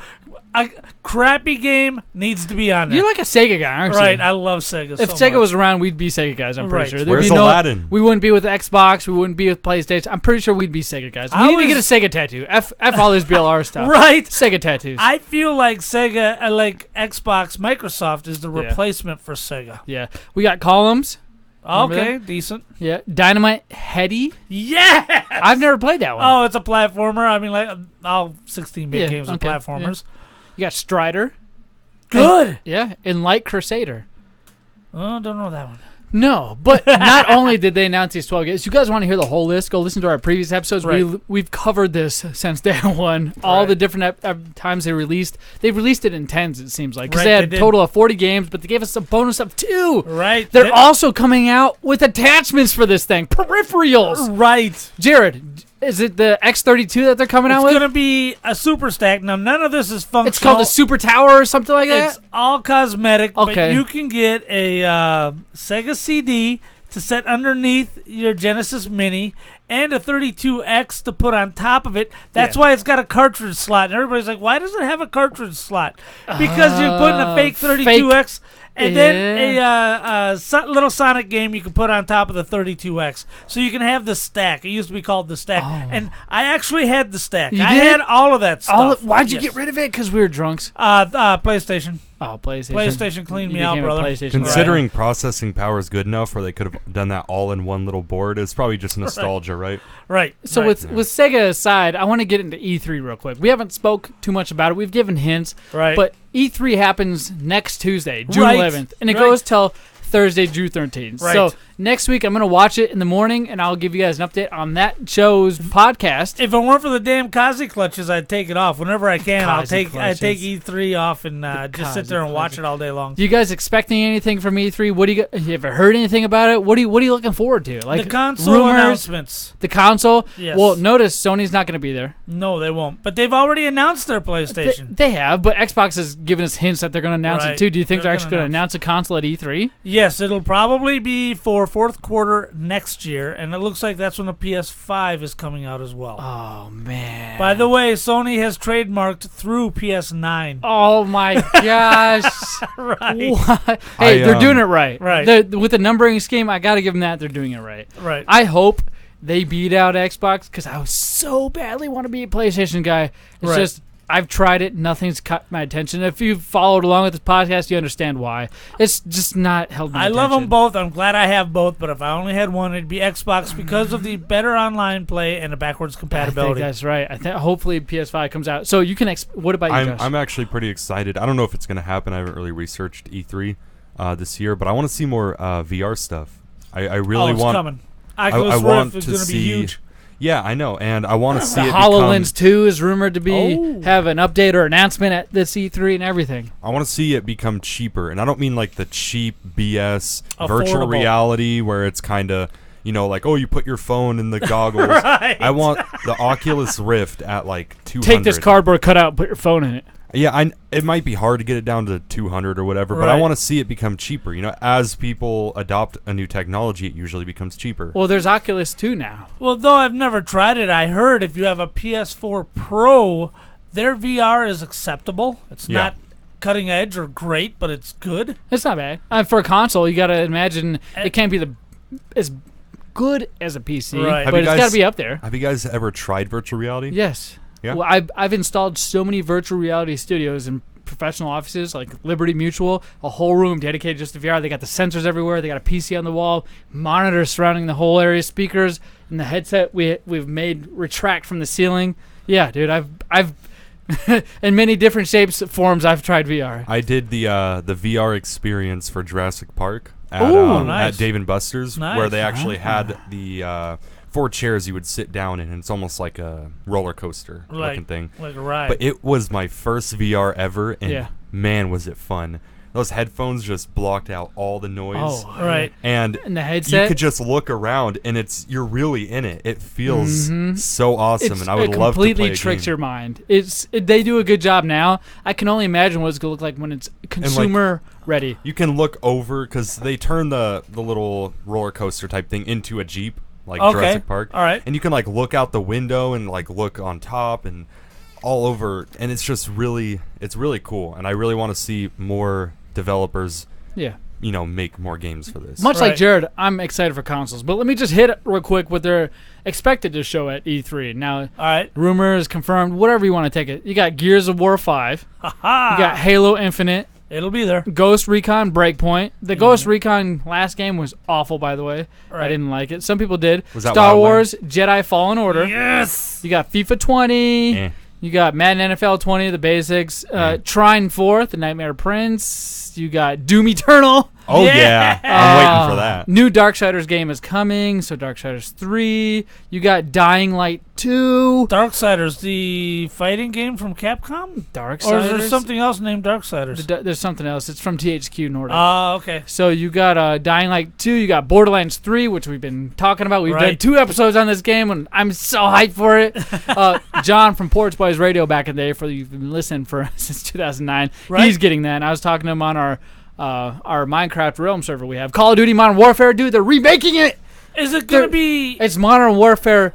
a crappy game needs to be on there. You're like a Sega guy, aren't Right, you? I love Sega If so Sega much. was around, we'd be Sega guys, I'm pretty Right. sure. There'd Where's be Aladdin? We wouldn't be with Xbox. We wouldn't be with PlayStation. I'm pretty sure we'd be Sega guys. We I need to get a was- Sega tattoo. F all this BLR stuff. Right. Sega tattoos. I feel like Sega, like Xbox, Microsoft is the Yeah. replacement for Sega. Yeah. We got Columns. Remember Okay, decent. Yeah. Dynamite Heady. Yeah. I've never played that one. Oh, it's a platformer. I mean, like all 16-bit Yeah, games are okay, platformers. You got Strider. Good. Yeah. And Light Crusader. Oh, don't know that one. No, but not only did they announce these 12 games, you guys want to hear the whole list, go listen to our previous episodes. Right. We've covered this since day one. All Right. the different times they released. They've released it in tens, it seems like. Because Right, they they had a did. total of 40 games, but they gave us a bonus of 2. Right. They're also coming out with attachments for this thing. Peripherals. Right. Jared, is it the X32 that they're coming It's out with? going to be a super stack. Now, none of this is functional. It's called the Super Tower or something like that? It's all cosmetic, Okay. but you can get a Sega CD to set underneath your Genesis Mini and a 32X to put on top of it. That's why it's got a cartridge slot. And everybody's like, why does it have a cartridge slot? Because you're putting a fake 32X and then a little Sonic game you can put on top of the 32X. So you can have the stack. It used to be called the stack. And I actually had the stack. You I did? had all of that stuff. Why'd you Yes. get rid of it? Because we were drunks. PlayStation. Oh, PlayStation. PlayStation cleaned me You out, became a brother. PlayStation Considering processing power is good enough where they could have done that all in one little board, it's probably just nostalgia, right? Right. So right. with Sega aside, I want to get into E3 real quick. We haven't spoke too much about it. We've given hints. Right. But E3 happens next Tuesday, June Right. 11th, and it Right. goes till Thursday, June 13th. Right. So Next week, I'm going to watch it in the morning, and I'll give you guys an update on that show's podcast. If it weren't for the damn Kazi clutches, I'd take it off whenever I can. I take E3 off and just sit there and watch it all day long. You guys expecting anything from E3? What do you have you ever heard anything about it? What are you looking forward to? Like the console rumors, announcements. The console. Yes. Well, notice Sony's not going to be there. No, they won't. But they've already announced their PlayStation. They have, but Xbox has given us hints that they're going to announce it Right. too. Do you think they're They're actually gonna going to announce a console at E3? Yes, it'll probably be for fourth quarter next year, and it looks like that's when the PS5 is coming out as well. Oh man! By the way, Sony has trademarked through PS9. Oh my gosh! Right. What? Hey, they're doing it right. Right. With the numbering scheme, I got to give them that. They're doing it right. Right. I hope they beat out Xbox because I so badly want to be a PlayStation guy. It's Right. just I've tried it. Nothing's caught my attention. If you've followed along with this podcast, you understand why. It's just not held my I attention. love them both. I'm glad I have both, but if I only had one, it'd be Xbox because of the better online play and the backwards I compatibility. think that's right. I think hopefully PS5 comes out. So you can. What about you, Josh? I'm actually pretty excited. I don't know if it's going to happen. I haven't really researched E3 this year, but I want to see more VR stuff. I really it's want. coming. Oculus I want Rift is to going to be see. huge. Yeah, I know, and I want to see The it HoloLens become. 2 is rumored to be Oh. have an update or announcement at this E3 and everything. I want to see it become cheaper, and I don't mean like the cheap BS virtual Affordable. reality where it's kind of like, oh, you put your phone in the goggles. Right. I want the Oculus Rift at like 200. Take this cardboard cutout, put your phone in it. Yeah, it might be hard to get it down to 200 or whatever, but I Right. want to see it become cheaper. As people adopt a new technology, it usually becomes cheaper. Well, there's Oculus 2 now. Well, though I've never tried it, I heard if you have a PS4 Pro, their VR is acceptable. It's Yeah. not cutting edge or great, but it's good. It's not bad. For a console, you got to imagine it can't be as good as a PC, Right. Have but you it's got guys- to be up there. Have you guys ever tried virtual reality? Yes. Yeah? Well, I've installed so many virtual reality studios in professional offices like Liberty Mutual, a whole room dedicated just to VR. They got the sensors everywhere. They got a PC on the wall, monitors surrounding the whole area, speakers, and the headset we've made retract from the ceiling. Yeah, dude, I've in many different shapes, forms, I've tried VR. I did the VR experience for Jurassic Park at, Ooh, nice. at Dave and Buster's, Nice. where they actually had the 4 chairs you would sit down in, and it's almost like a roller coaster looking thing. Like a ride. But it was my first VR ever, and Yeah. man, was it fun. Those headphones just blocked out all the noise. Oh, right. And And the headset. you could just look around, and you're really in it. It feels so awesome, and I would it love to play completely a tricks game. your mind. They do a good job now. I can only imagine what it's gonna look like when it's consumer ready. You can look over because they turn the little roller coaster type thing into a Jeep, like Okay. Jurassic Park. All right. And you can look out the window and look on top and all over, and it's just it's really cool. And I really want to see more developers, Yeah. make more games for this. Much like Right. Jared, I'm excited for consoles. But let me just hit real quick what they're expected to show at E3. Now, All right. rumors, confirmed, whatever you want to take it. You got Gears of War 5. Ha-ha. You got Halo Infinite. It'll be there. Ghost Recon Breakpoint. The Ghost Recon last game was awful, by the way. I Right. didn't like it. Some people did. Was that Star Wildlands? Wars Jedi Fallen Order. Yes. You got FIFA 20. Eh. You got Madden NFL 20, the basics. Trine 4th, The Nightmare Prince. You got Doom Eternal. Oh yeah, I'm waiting for that. New Darksiders game is coming, so Darksiders 3. You got Dying Light 2. Darksiders, the fighting game from Capcom? Darksiders. Or is there something else named Darksiders? There's something else. It's from THQ Nordic. Okay. So you got Dying Light 2. You got Borderlands 3, which we've been talking about. We've done Right. 2 episodes on this game, and I'm so hyped for it. John from Porch Boys Radio back in the day, for you've been listening for since 2009. Right. He's getting that. And I was talking to him on our Minecraft Realm server we have. Call of Duty Modern Warfare, dude, they're remaking it. Is it going to be... It's Modern Warfare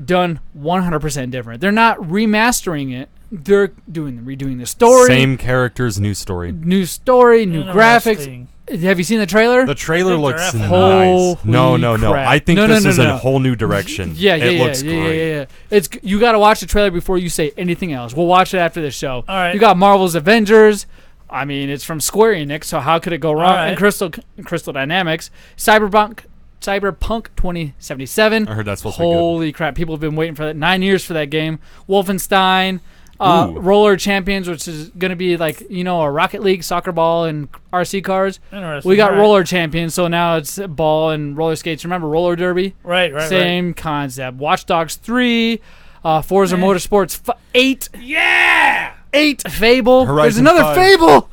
done 100% different. They're not remastering it. They're redoing the story. Same characters, new story. New story, new graphics. Interesting. Have you seen the trailer? The trailer think looks they're nice. Holy No. crap. I think No, this is no. a whole new direction. It looks great. Yeah. It's you got to watch the trailer before you say anything else. We'll watch it after the show. All right. You got Marvel's Avengers. I mean, it's from Square Enix, so how could it go wrong? All right. And Crystal Dynamics, Cyberpunk 2077. I heard that's supposed to be good. Holy crap! People have been waiting for that 9 years for that game. Wolfenstein, Ooh. Roller Champions, which is going to be like, a Rocket League soccer ball and RC cars. Interesting. We got All right. Roller Champions, so now it's ball and roller skates. Remember Roller Derby? Right. Same concept. Watch Dogs 3, Forza Motorsports 8. Yeah. 8 Fable. There's Horizon another 5. Fable.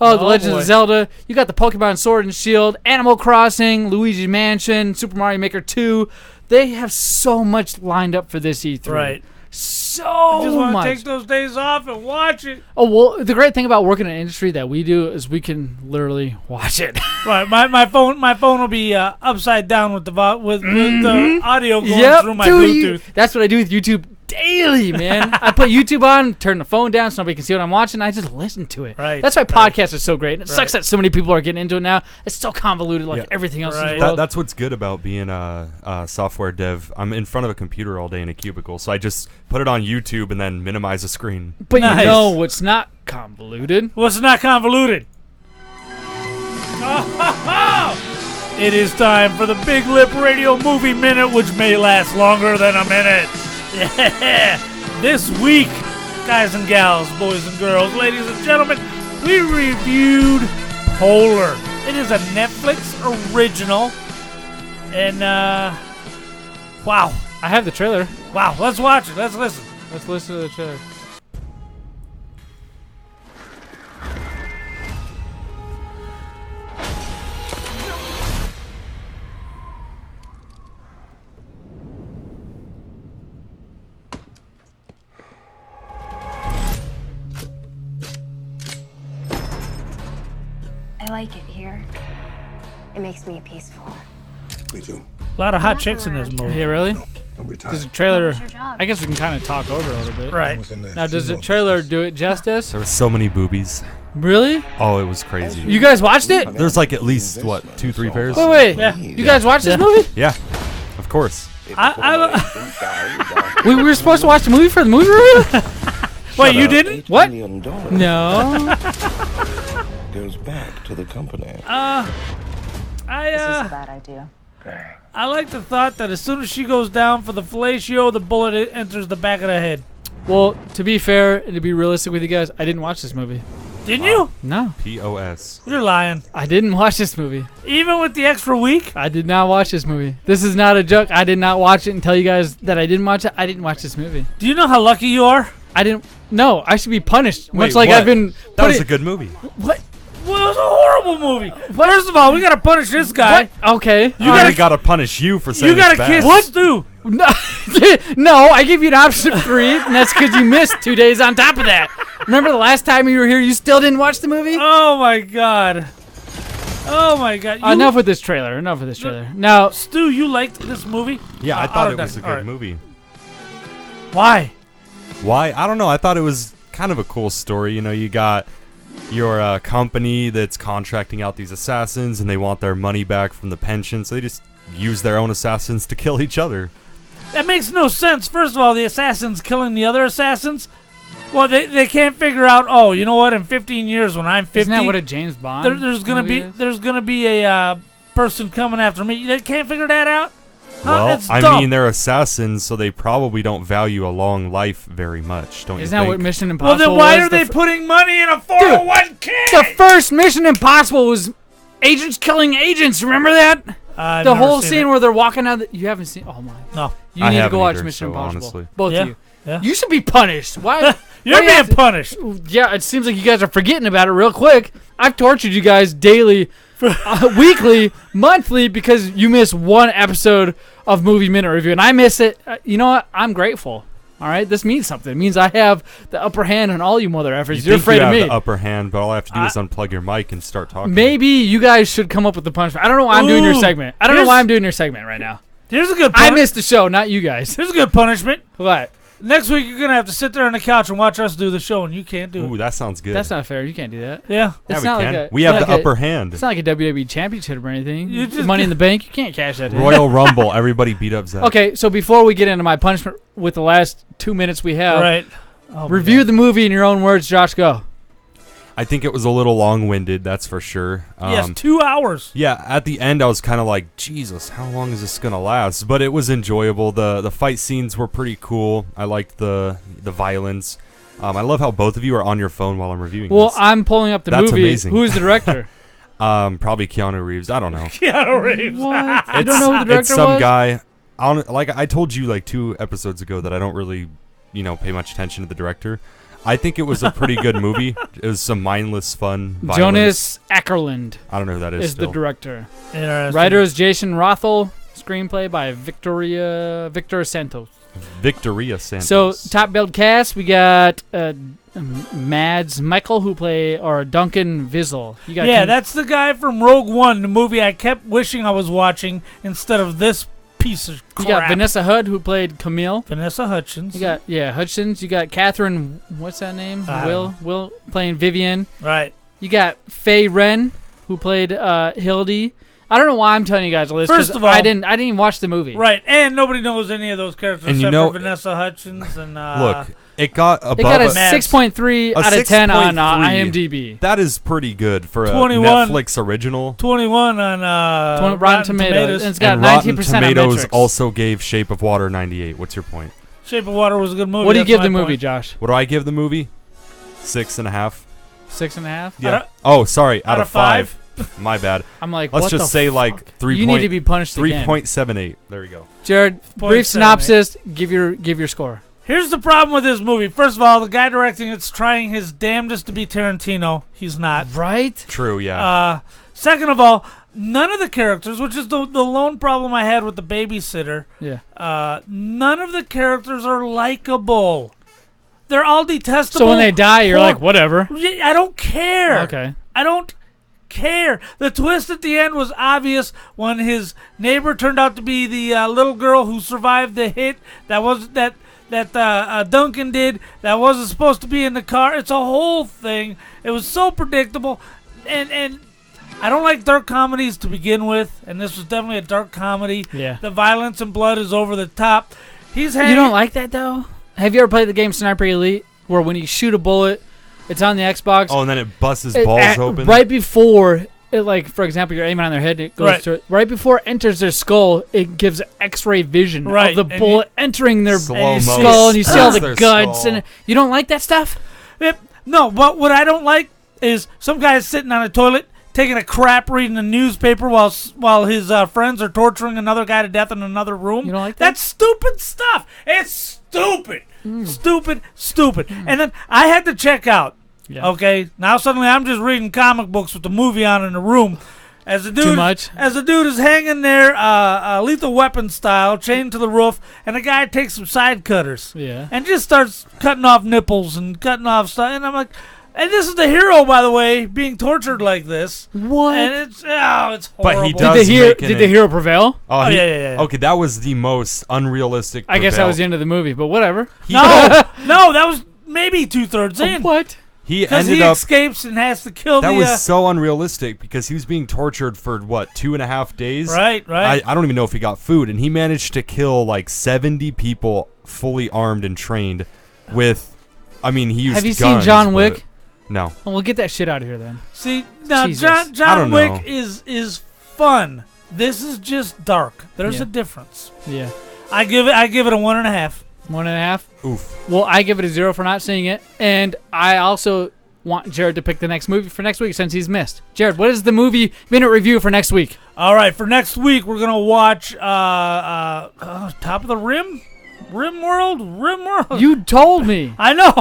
Oh, The Oh, Legend boy. of Zelda. You got the Pokemon Sword and Shield, Animal Crossing, Luigi Mansion, Super Mario Maker 2. They have so much lined up for this E3. Right. So I just want to much. take those days off and watch it. Oh, well, the great thing about working in an industry that we do is we can literally watch it. Right, my phone will be upside down with the with the audio going Yep, through my dude, Bluetooth. that's what I do with YouTube daily, man. I put YouTube on, turn the phone down so nobody can see what I'm watching. I just listen to it. Right, That's why right. podcasts are so great. And it sucks that so many people are getting into it now. It's so convoluted like Yeah. everything else in Right. the world. That's what's good about being a software dev. I'm in front of a computer all day in a cubicle, so I just put it on YouTube and then minimize the screen. But Nice. you know what's not convoluted? What's not convoluted? It is time for the Big Lip Radio Movie Minute, which may last longer than a minute. Yeah. This week, guys and gals, boys and girls, ladies and gentlemen, we reviewed Polar. It is a Netflix original. And, wow. I have the trailer. Wow, let's watch it. Let's listen. Let's listen to the trailer. I like it here. It makes me peaceful. Me too. A lot of hot chicks in this movie. Yeah, really? I'm Does the retired. trailer... What's your job? I guess we can kind of talk over it a little bit. Right. Now, does the trailer do it justice? There were so many boobies. Really? Oh, it was crazy. You guys watched it? There's like at least, 2-3 pairs? Wait. Yeah. You guys watched this movie? Yeah, of course. We were supposed to watch the movie for the movie review? Wait, you didn't? What? $1 No. goes back to the company. This is a I bad idea. like the thought that as soon as she goes down for the fellatio, the bullet enters the back of the head. Well, to be fair and to be realistic with you guys, I didn't watch this movie. Didn't you? No, POS. You're lying. I didn't watch this movie. Even with the extra week? I did not watch this movie. This is not a joke. I did not watch it and tell you guys that I didn't watch it. I didn't watch this movie. Do you know how lucky you are? I didn't. No, I should be punished. Wait, much like what? I've been. That was putting- a good movie. What? Well, it was a horrible movie. First of all, we gotta punish this guy. What? Okay. You gotta punish you for saying You gotta it's bad. kiss What? Stu. No, no, I gave you an option of 3, and that's because you missed 2 days on top of that. Remember the last time you were here, you still didn't watch the movie? Oh my god. Oh my god. You, Enough with this trailer. Enough with this trailer. Now, Stu, you liked this movie? Yeah, I Out thought of it was a that- good alright. movie. Why? Why? I don't know. I thought it was kind of a cool story. You know, you got your company that's contracting out these assassins, and they want their money back from the pension, so they just use their own assassins to kill each other. That makes no sense. First of all, the assassins killing the other assassins. Well, they can't figure out. Oh, you know what? In 15 years, when I'm 50, isn't that what a James Bond there's gonna movie be is? there's gonna be a person coming after me. They can't figure that out. Huh? Well, That's I dumb. mean, they're assassins, so they probably don't value a long life very much, don't Isn't you that think? what Mission Well, Impossible then why was? are they putting money in a 401k? The first Mission Impossible was agents killing agents. Remember that? I've The never whole seen scene it. where they're walking out. You haven't seen? Oh my! No. You I need to haven't go watch either, Mission so Impossible. honestly. Both Yeah, of you. yeah. You should be punished. Why? You're why do you being have to- punished. Yeah, it seems like you guys are forgetting about it real quick. I've tortured you guys daily, weekly, monthly, because you miss one episode of Movie Minute Review, and I miss it. You know what? I'm grateful. All right, this means something. It means I have the upper hand on all you mother effers. You You're think afraid you of have me. the upper hand, but all I have to do is unplug your mic and start talking. Maybe you guys should come up with the punishment. I don't know why I'm doing your Ooh, segment. I don't know here's- why I'm doing your segment right now. Here's a good. I missed the show, not you guys. Here's a good punishment. What? Next week you're gonna have to sit there on the couch and watch us do the show, and you can't do Ooh, it. that sounds good. That's not fair. You can't do that. Yeah. Yeah, It's we not can. like a. We it's have not the like a- upper hand. It's not like a WWE championship or anything. You just Money in the Bank, you can't cash that in. Royal Rumble, everybody beat up Zach. Okay, so before we get into my punishment with the last 2 minutes we have, Right. Oh, my review God. the movie in your own words. Josh, go. I think it was a little long-winded, that's for sure. Yes, 2 hours. Yeah, at the end I was kind of like, Jesus, how long is this gonna last? But it was enjoyable. The fight scenes were pretty cool. I liked the violence. I love how both of you are on your phone while I'm reviewing Well, this. I'm pulling up the That's movie. amazing. Who's the director? Probably Keanu Reeves. I don't know. Keanu Reeves. What? You don't know who the director It's some was? guy. Like I told you like 2 episodes ago that I don't really, pay much attention to the director. I think it was a pretty good movie. It was some mindless fun. Violence. Jonas Ackerland I don't know who that is. is the still. director. Interesting. Writer is Jason Rothel. Screenplay by Victor Santos. Victoria Santos. So top billed cast, we got Mads Michael or Duncan Vizel. You got Yeah, that's the guy from Rogue One, the movie I kept wishing I was watching instead of this piece of You crap. got Vanessa Hud who played Camille. Vanessa Hutchins. You got Hutchins. You got Catherine. What's that name? I don't Will playing Vivian. Right. You got Faye Wren who played Hildy. I don't know why I'm telling you guys all this. First 'cause of all- I didn't even watch the movie. Right, and nobody knows any of those characters And except you know- for Vanessa Hutchins and Look, it got above It got a Mads. 6.3 out of 10 on 6.3. IMDb. That is pretty good for a 21. Netflix original. 21 on Rotten Tomatoes. And it's got And 19% Rotten on Tomatoes metrics. also gave Shape of Water 98. What's your point? Shape of Water was a good movie. What do you that's give my the movie, point. Josh? What do I give the movie? 6.5. 6.5? Yeah. Oh, sorry. Out out of of 5? 5. My bad. I'm like, Let's what just the say fuck? like 3. You need to be punished again. 3.78. There we go. Jared, brief 0.78. synopsis. Give your score. Here's the problem with this movie. First of all, the guy directing it's trying his damnedest to be Tarantino. He's not. Right? True, yeah. Second of all, none of the characters, which is the lone problem I had with the babysitter, Yeah. none of the characters are likable. They're all detestable. So when they die, you're like, whatever. I don't care. Okay. I don't care. The twist at the end was obvious when his neighbor turned out to be the little girl who survived the hit that Duncan did that wasn't supposed to be in the car. It's a whole thing. It was so predictable, and I don't like dark comedies to begin with, and this was definitely a dark comedy. Yeah. The violence and blood is over the top. You don't like that though? Have you ever played the game Sniper Elite, where when you shoot a bullet, it's on the Xbox? Oh, and then it busts his balls open? Right before, like for example, you're aiming on their head, it goes Right. to right before it enters their skull. It gives X-ray vision Right, of the and bullet entering their Slow-mo. skull, and you see all the Their guts. skull. And you don't like that stuff? Yep. No, but what I don't like is some guy's sitting on a toilet taking a crap reading a newspaper while his friends are torturing another guy to death in another room. You don't like that? That's stupid stuff. It's stupid. Stupid. And then I had to check out. Yeah. Okay, now suddenly I'm just reading comic books with the movie on in the room. As the dude, Too much? As the dude is hanging there, Lethal Weapon style, chained to the roof, and a guy takes some side cutters. Yeah. And just starts cutting off nipples and cutting off stuff. And I'm like, and this is the hero, by the way, being tortured like this. What? And it's horrible. But he Did does did make the hero prevail? Oh, yeah. Okay, that was the most unrealistic. I guess that was the prevail. end of the movie, but whatever. No, that was maybe 2/3 in. What? He Because ended he up. escapes and has to kill That the... was so unrealistic because he was being tortured for what 2.5 days. Right. I don't even know if he got food, and he managed to kill like 70 people, fully armed and trained, with. I mean, he used. Have you guns, seen John but- Wick? No. Well, we'll get that shit out of here then. See, now Jesus. I John don't Wick know. is fun. This is just dark. There's Yeah. a difference. Yeah. I give it a 1.5. 1.5. Oof. Well, I give it a 0 for not seeing it, and I also want Jared to pick the next movie for next week since he's missed. Jared, what is the movie minute review for next week? All right, for next week we're gonna watch Top of the Rim, RimWorld. You told me. I know.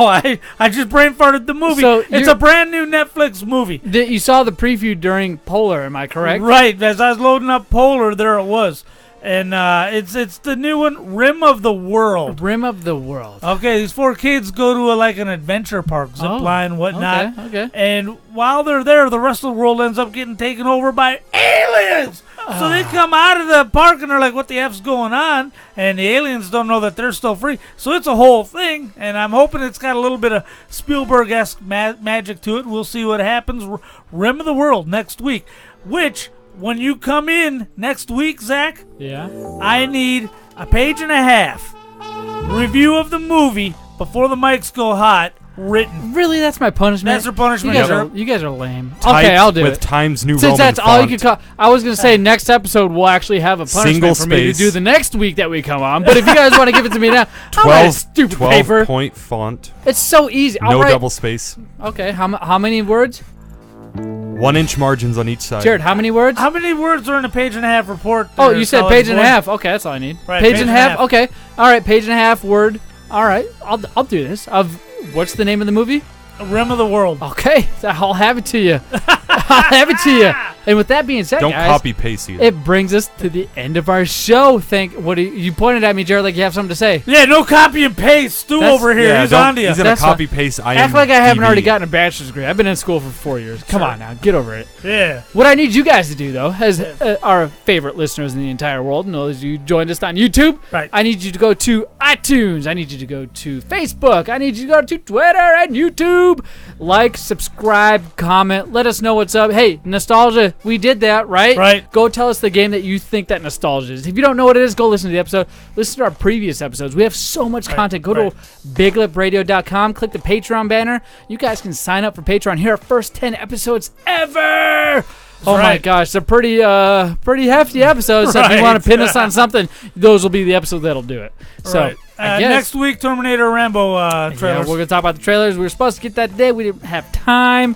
I just brain farted the movie. So it's you're- a brand new Netflix movie. That you saw the preview during Polar, am I correct? Right. As I was loading up Polar, there it was, and it's the new one, Rim of the World. Rim of the World. Okay, these 4 kids go to like an adventure park, zip line, whatnot. Okay. And while they're there, the rest of the world ends up getting taken over by aliens. So they come out of the park and they're like, what the F's going on? And the aliens don't know that they're still free. So it's a whole thing. And I'm hoping it's got a little bit of Spielberg-esque magic to it. We'll see what happens. Rim of the World next week. Which, when you come in next week, Zach, Yeah. I need a 1.5 page review of the movie before the mics go hot written. Really, that's my punishment. That's your punishment. You guys are lame. Typed Okay, I'll do with it. Times New Since Roman that's all you font. could call. I was gonna say next episode we'll actually have a punishment Single for me to space. do the next week that we come on. But if you guys want to give it to me now, I'm at a stupid 12 paper. point font. It's so easy. I'll No write- double space. Okay, how many words? 1 inch margins on each side. Jared, how many words? How many words are in a page and a half report? Oh, there, you said College page and a Boy? half. Okay, that's all I need. Right, page and a half. Okay, all right, page and a half word. All right, I'll do this. What's the name of the movie? Rim of the World. Okay, so I'll have it to you. I'll have it to you. And with that being said, Don't guys, copy paste either. it brings us to the end of our show. You pointed at me, Jared, like you have something to say. Yeah, no copy and paste. Stu That's- over here. Yeah, He's don't- on to you. He's gonna That's copy paste. Act like I haven't IMDb. already gotten a bachelor's degree. I've been in school for 4 years. Come on now, get over it. Yeah. What I need you guys to do, though, as our favorite listeners in the entire world, know as you joined us on YouTube, Right. I need you to go to iTunes. I need you to go to Facebook. I need you to go to Twitter and YouTube. Like, subscribe, comment. Let us know what's up. Hey, nostalgia, we did that, right? Right. Go tell us the game that you think that nostalgia is. If you don't know what it is, go listen to the episode. Listen to our previous episodes. We have so much content. Go to biglipradio.com. Click the Patreon banner. You guys can sign up for Patreon. Here are our first 10 episodes ever. Oh my right. gosh, they're pretty hefty episodes. So if you want Right. to pin us on something, those will be the episodes that'll do it. So Right. I guess Next week, Terminator Rambo yeah, trailers. we're gonna talk about the trailers. We were supposed to get that today. We didn't have time.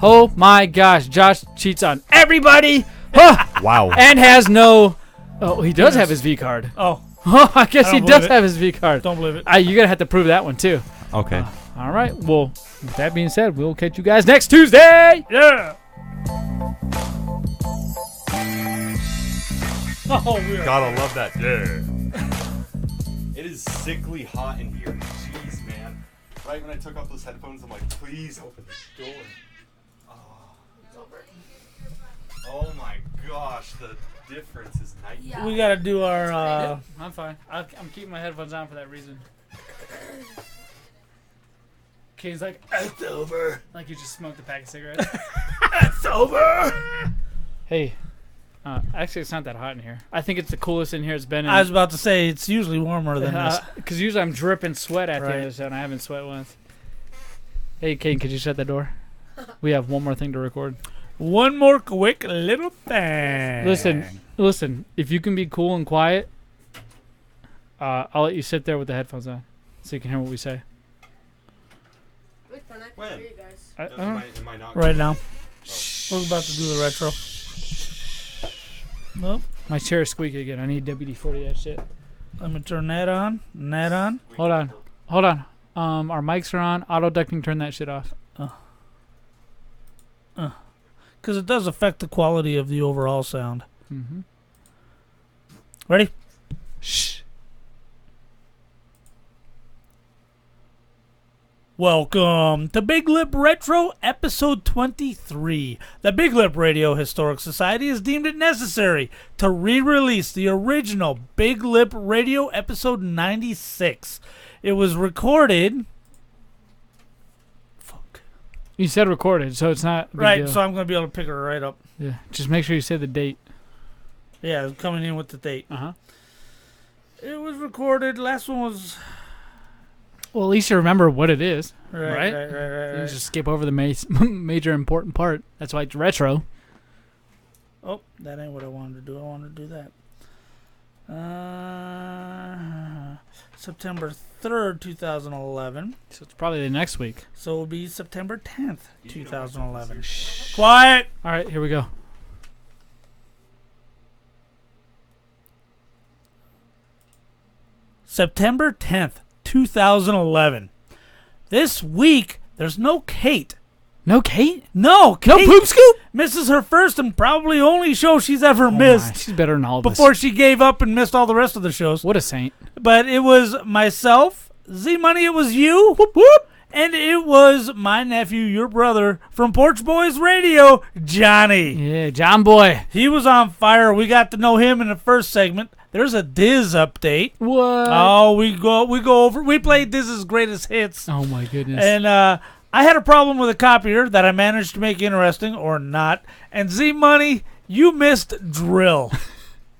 Oh my gosh, Josh cheats on everybody. Huh. Wow. And has no. Oh, he does have his V card. Oh, Oh, I guess I he don't does believe it. have his V card. don't believe it. You're gonna have to prove that one too. Okay. All right. Well, with that being said, we'll catch you guys next Tuesday. Yeah. Oh, weird. Gotta love that. It is sickly hot in here. Jeez, man. Right when I took off those headphones, I'm like, please open the door. Oh my gosh, the difference is night. We gotta do our. I'm fine. I'm keeping my headphones on for that reason. Kane's like, it's over. Like you just smoked a pack of cigarettes. It's over. Hey, actually, it's not that hot in here. I think it's the coolest in here it's been in. I was about to say it's usually warmer than this. Because usually I'm dripping sweat at the Right. end of the show, and I haven't sweat once. Hey, Kane, could you shut that door? We have one more thing to record. One more quick little thing. Listen. If you can be cool and quiet, I'll let you sit there with the headphones on, so you can hear what we say. Wait for night When? for you guys. Am I not Right now. We're about to do the retro. Nope. My chair is squeaky again. I need WD-40 that shit. Let me turn that on. And that on. Hold on. Our mics are on. Auto ducting. Turn that shit off. Because it does affect the quality of the overall sound. Mm-hmm. Ready? Shh. Welcome to Big Lip Retro, episode 23. The Big Lip Radio Historic Society has deemed it necessary to re-release the original Big Lip Radio episode 96. It was recorded... Fuck. You said recorded, so it's not a big Right, deal. so I'm going to be able to pick her right up. Yeah. Just make sure you say the date. Yeah, it's coming in with the date. Uh-huh. It was recorded, last one was... Well, at least you remember what it is, right? Right. You just skip over the major important part. That's why it's retro. Oh, that ain't what I wanted to do. I wanted to do that. September 3rd, 2011. So it's probably the next week. So it'll be September 10th, 2011. Quiet! All right, here we go. September 10th, 2011. This week, there's no Kate. No Kate? No, No Kate Poop Scoop? misses her first and probably only show she's ever Oh missed my, she's better than all of us. before she gave up and missed all the rest of the shows. What a saint. But it was myself, Z-Money, it was you, whoop, whoop, and it was my nephew, your brother, from Porch Boys Radio, Johnny. Yeah, John Boy. He was on fire. We got to know him in the first segment. There's a Diz update. What? Oh, we go over. We played Diz's greatest hits. Oh my goodness. And I had a problem with a copier that I managed to make interesting, or not. And Z-Money, you missed Drill.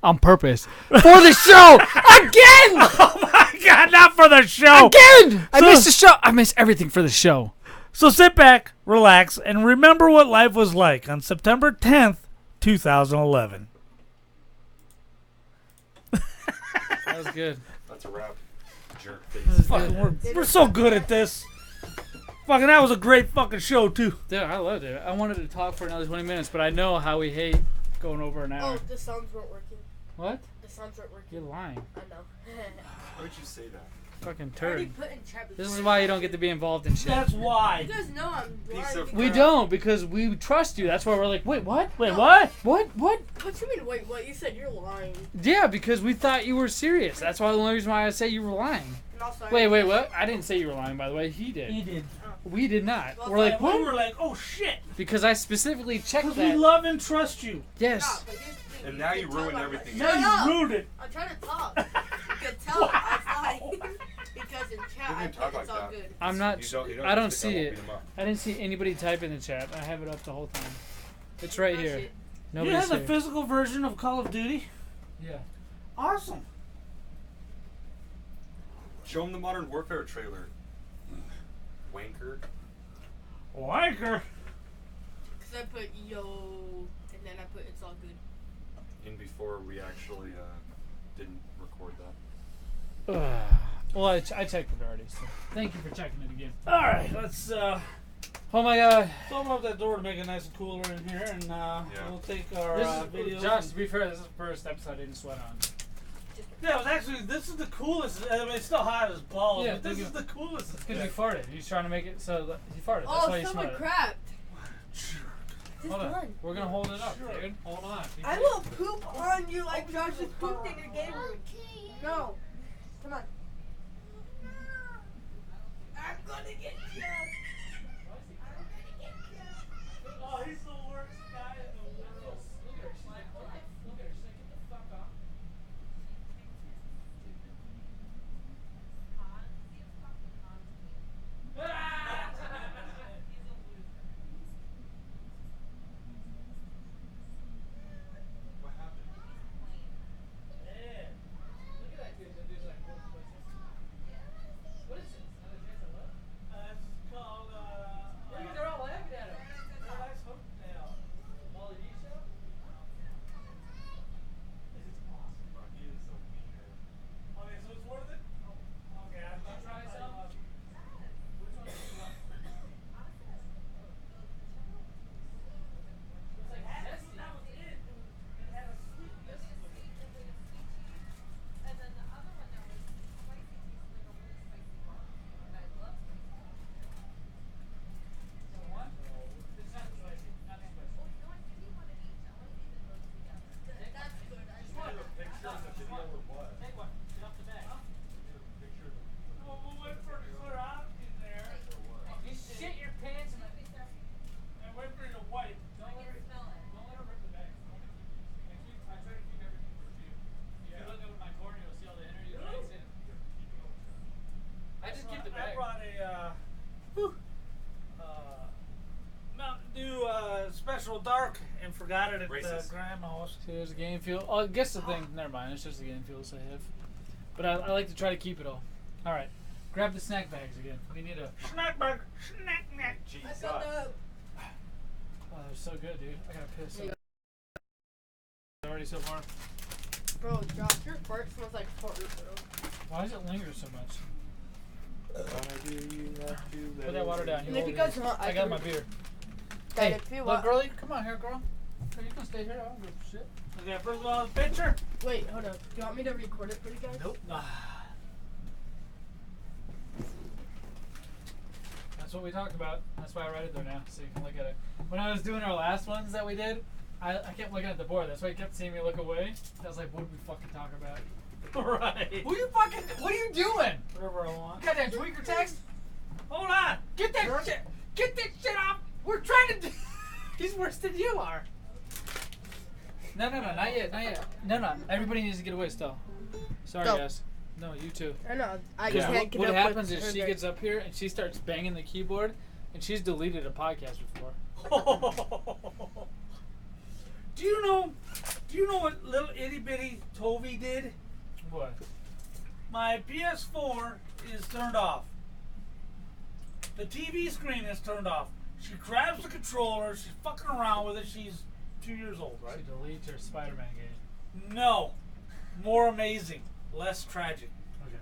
On purpose. For the show! Again! Oh my God, not for the show. Again! I So- missed the show. I missed everything for the show. So sit back, relax, and remember what life was like on September 10th, 2011. That was good. That's a wrap. Jerk Fucking, we're so good at this. Fucking, that was a great fucking show, too. Dude, I loved it. I wanted to talk for another 20 minutes, but I know how we hate going over an hour. Oh, the sounds weren't working. What? The sounds weren't working. You're lying. I know. Why would you say that? Fucking I already turd. put in chat This is before. why you don't get to be involved in shit. That's why. You guys know I'm blind. of- We don't, because we trust you. That's why we're like, wait, what? Wait, what? What? What? What you mean? Wait, what? You said you're lying. Yeah, because we thought you were serious. That's why the only reason why I say you were lying. And also, Wait, what? I didn't say you were lying, by the way. He did. He did. We did not. Well, We're like, We what? were like, oh shit. Because I specifically checked Because we that. love and trust you. Yes. Stop, but here's the thing, And now can you tell ruined I'm everything. Shut Now up! you ruined it. I'm trying to talk. You can tell I'm lying. Because in chat, I didn't talk put it's like all that. good. I'm not. I don't see it. beat him up. I didn't see anybody type in the chat. I have it up the whole time. It's right That here. shit. You Nobody's have the here. physical version of Call of Duty? Yeah. Awesome. Show him the Modern Warfare trailer. Wanker. Wanker. Because I put yo, and then I put it's all good. In before we actually didn't record that. Well, I checked it already. So thank you for checking it again. Alright, let's Oh my God. open up that door to make it nice and cooler in here, and we'll take our This videos. is, Josh, to be fair, this is the first episode I didn't sweat on. Yeah, it was actually, this is the coolest. I mean, it's still hot as balls, Yeah, but this thank is you. the coolest. It's because you farted. He's trying to make it so that he farted. That's Oh, why you someone smelled it. cracked. Just Hold on. done. We're gonna hold it up, dude. Hold on. I will poop on you like Josh just pooped in your game room. No. Come on. I'm gonna get you. Oh, he's the worst guy in the world. I just keep the I bag. brought a Mountain Dew Special Dark and forgot it at Racist. Grandma's. See, there's a game fuel. Oh, I guess the thing. Never mind. It's just the game fuels I have. But I like to try to keep it all. All right. Grab the snack bags again. We need a. Snack bag. Snack snack. I got the. Oh, they're so good, dude. I gotta piss. Already so far. Bro, Josh, your fart smells like fart, bro. Why does it linger so much? Put Put that water down. And You if you hold guys it. want, I got my beer. Dad, Hey, if you look, want. girlie, come on here, girl. Hey, you can stay here. I don't give a shit. Okay, first of all, the picture. Wait, hold up. Do you want me to record it for you guys? Nope. That's what we talked about. That's why I write it there now, so you can look at it. When I was doing our last ones that we did, I kept looking at the board. That's why you kept seeing me look away. I was like, what did we fucking talk about? Right. What are you doing? Whatever I want. Goddamn tweaker text? Hold on. Get that shit! Get that shit off! We're trying to do. He's worse than you are. No, not yet. No. Everybody needs to get away still. Sorry, Go. guys. No, you too. I know. I Because just can't get what up happens with is her she there. gets up here and she starts banging the keyboard, and she's deleted a podcast before. Do you know what little itty bitty Toby did? What? My PS4 is turned off. The TV screen is turned off. She grabs the controller. She's fucking around with it. She's 2 years old, right? She deletes her Spider-Man game. No. More amazing. Less tragic. Okay.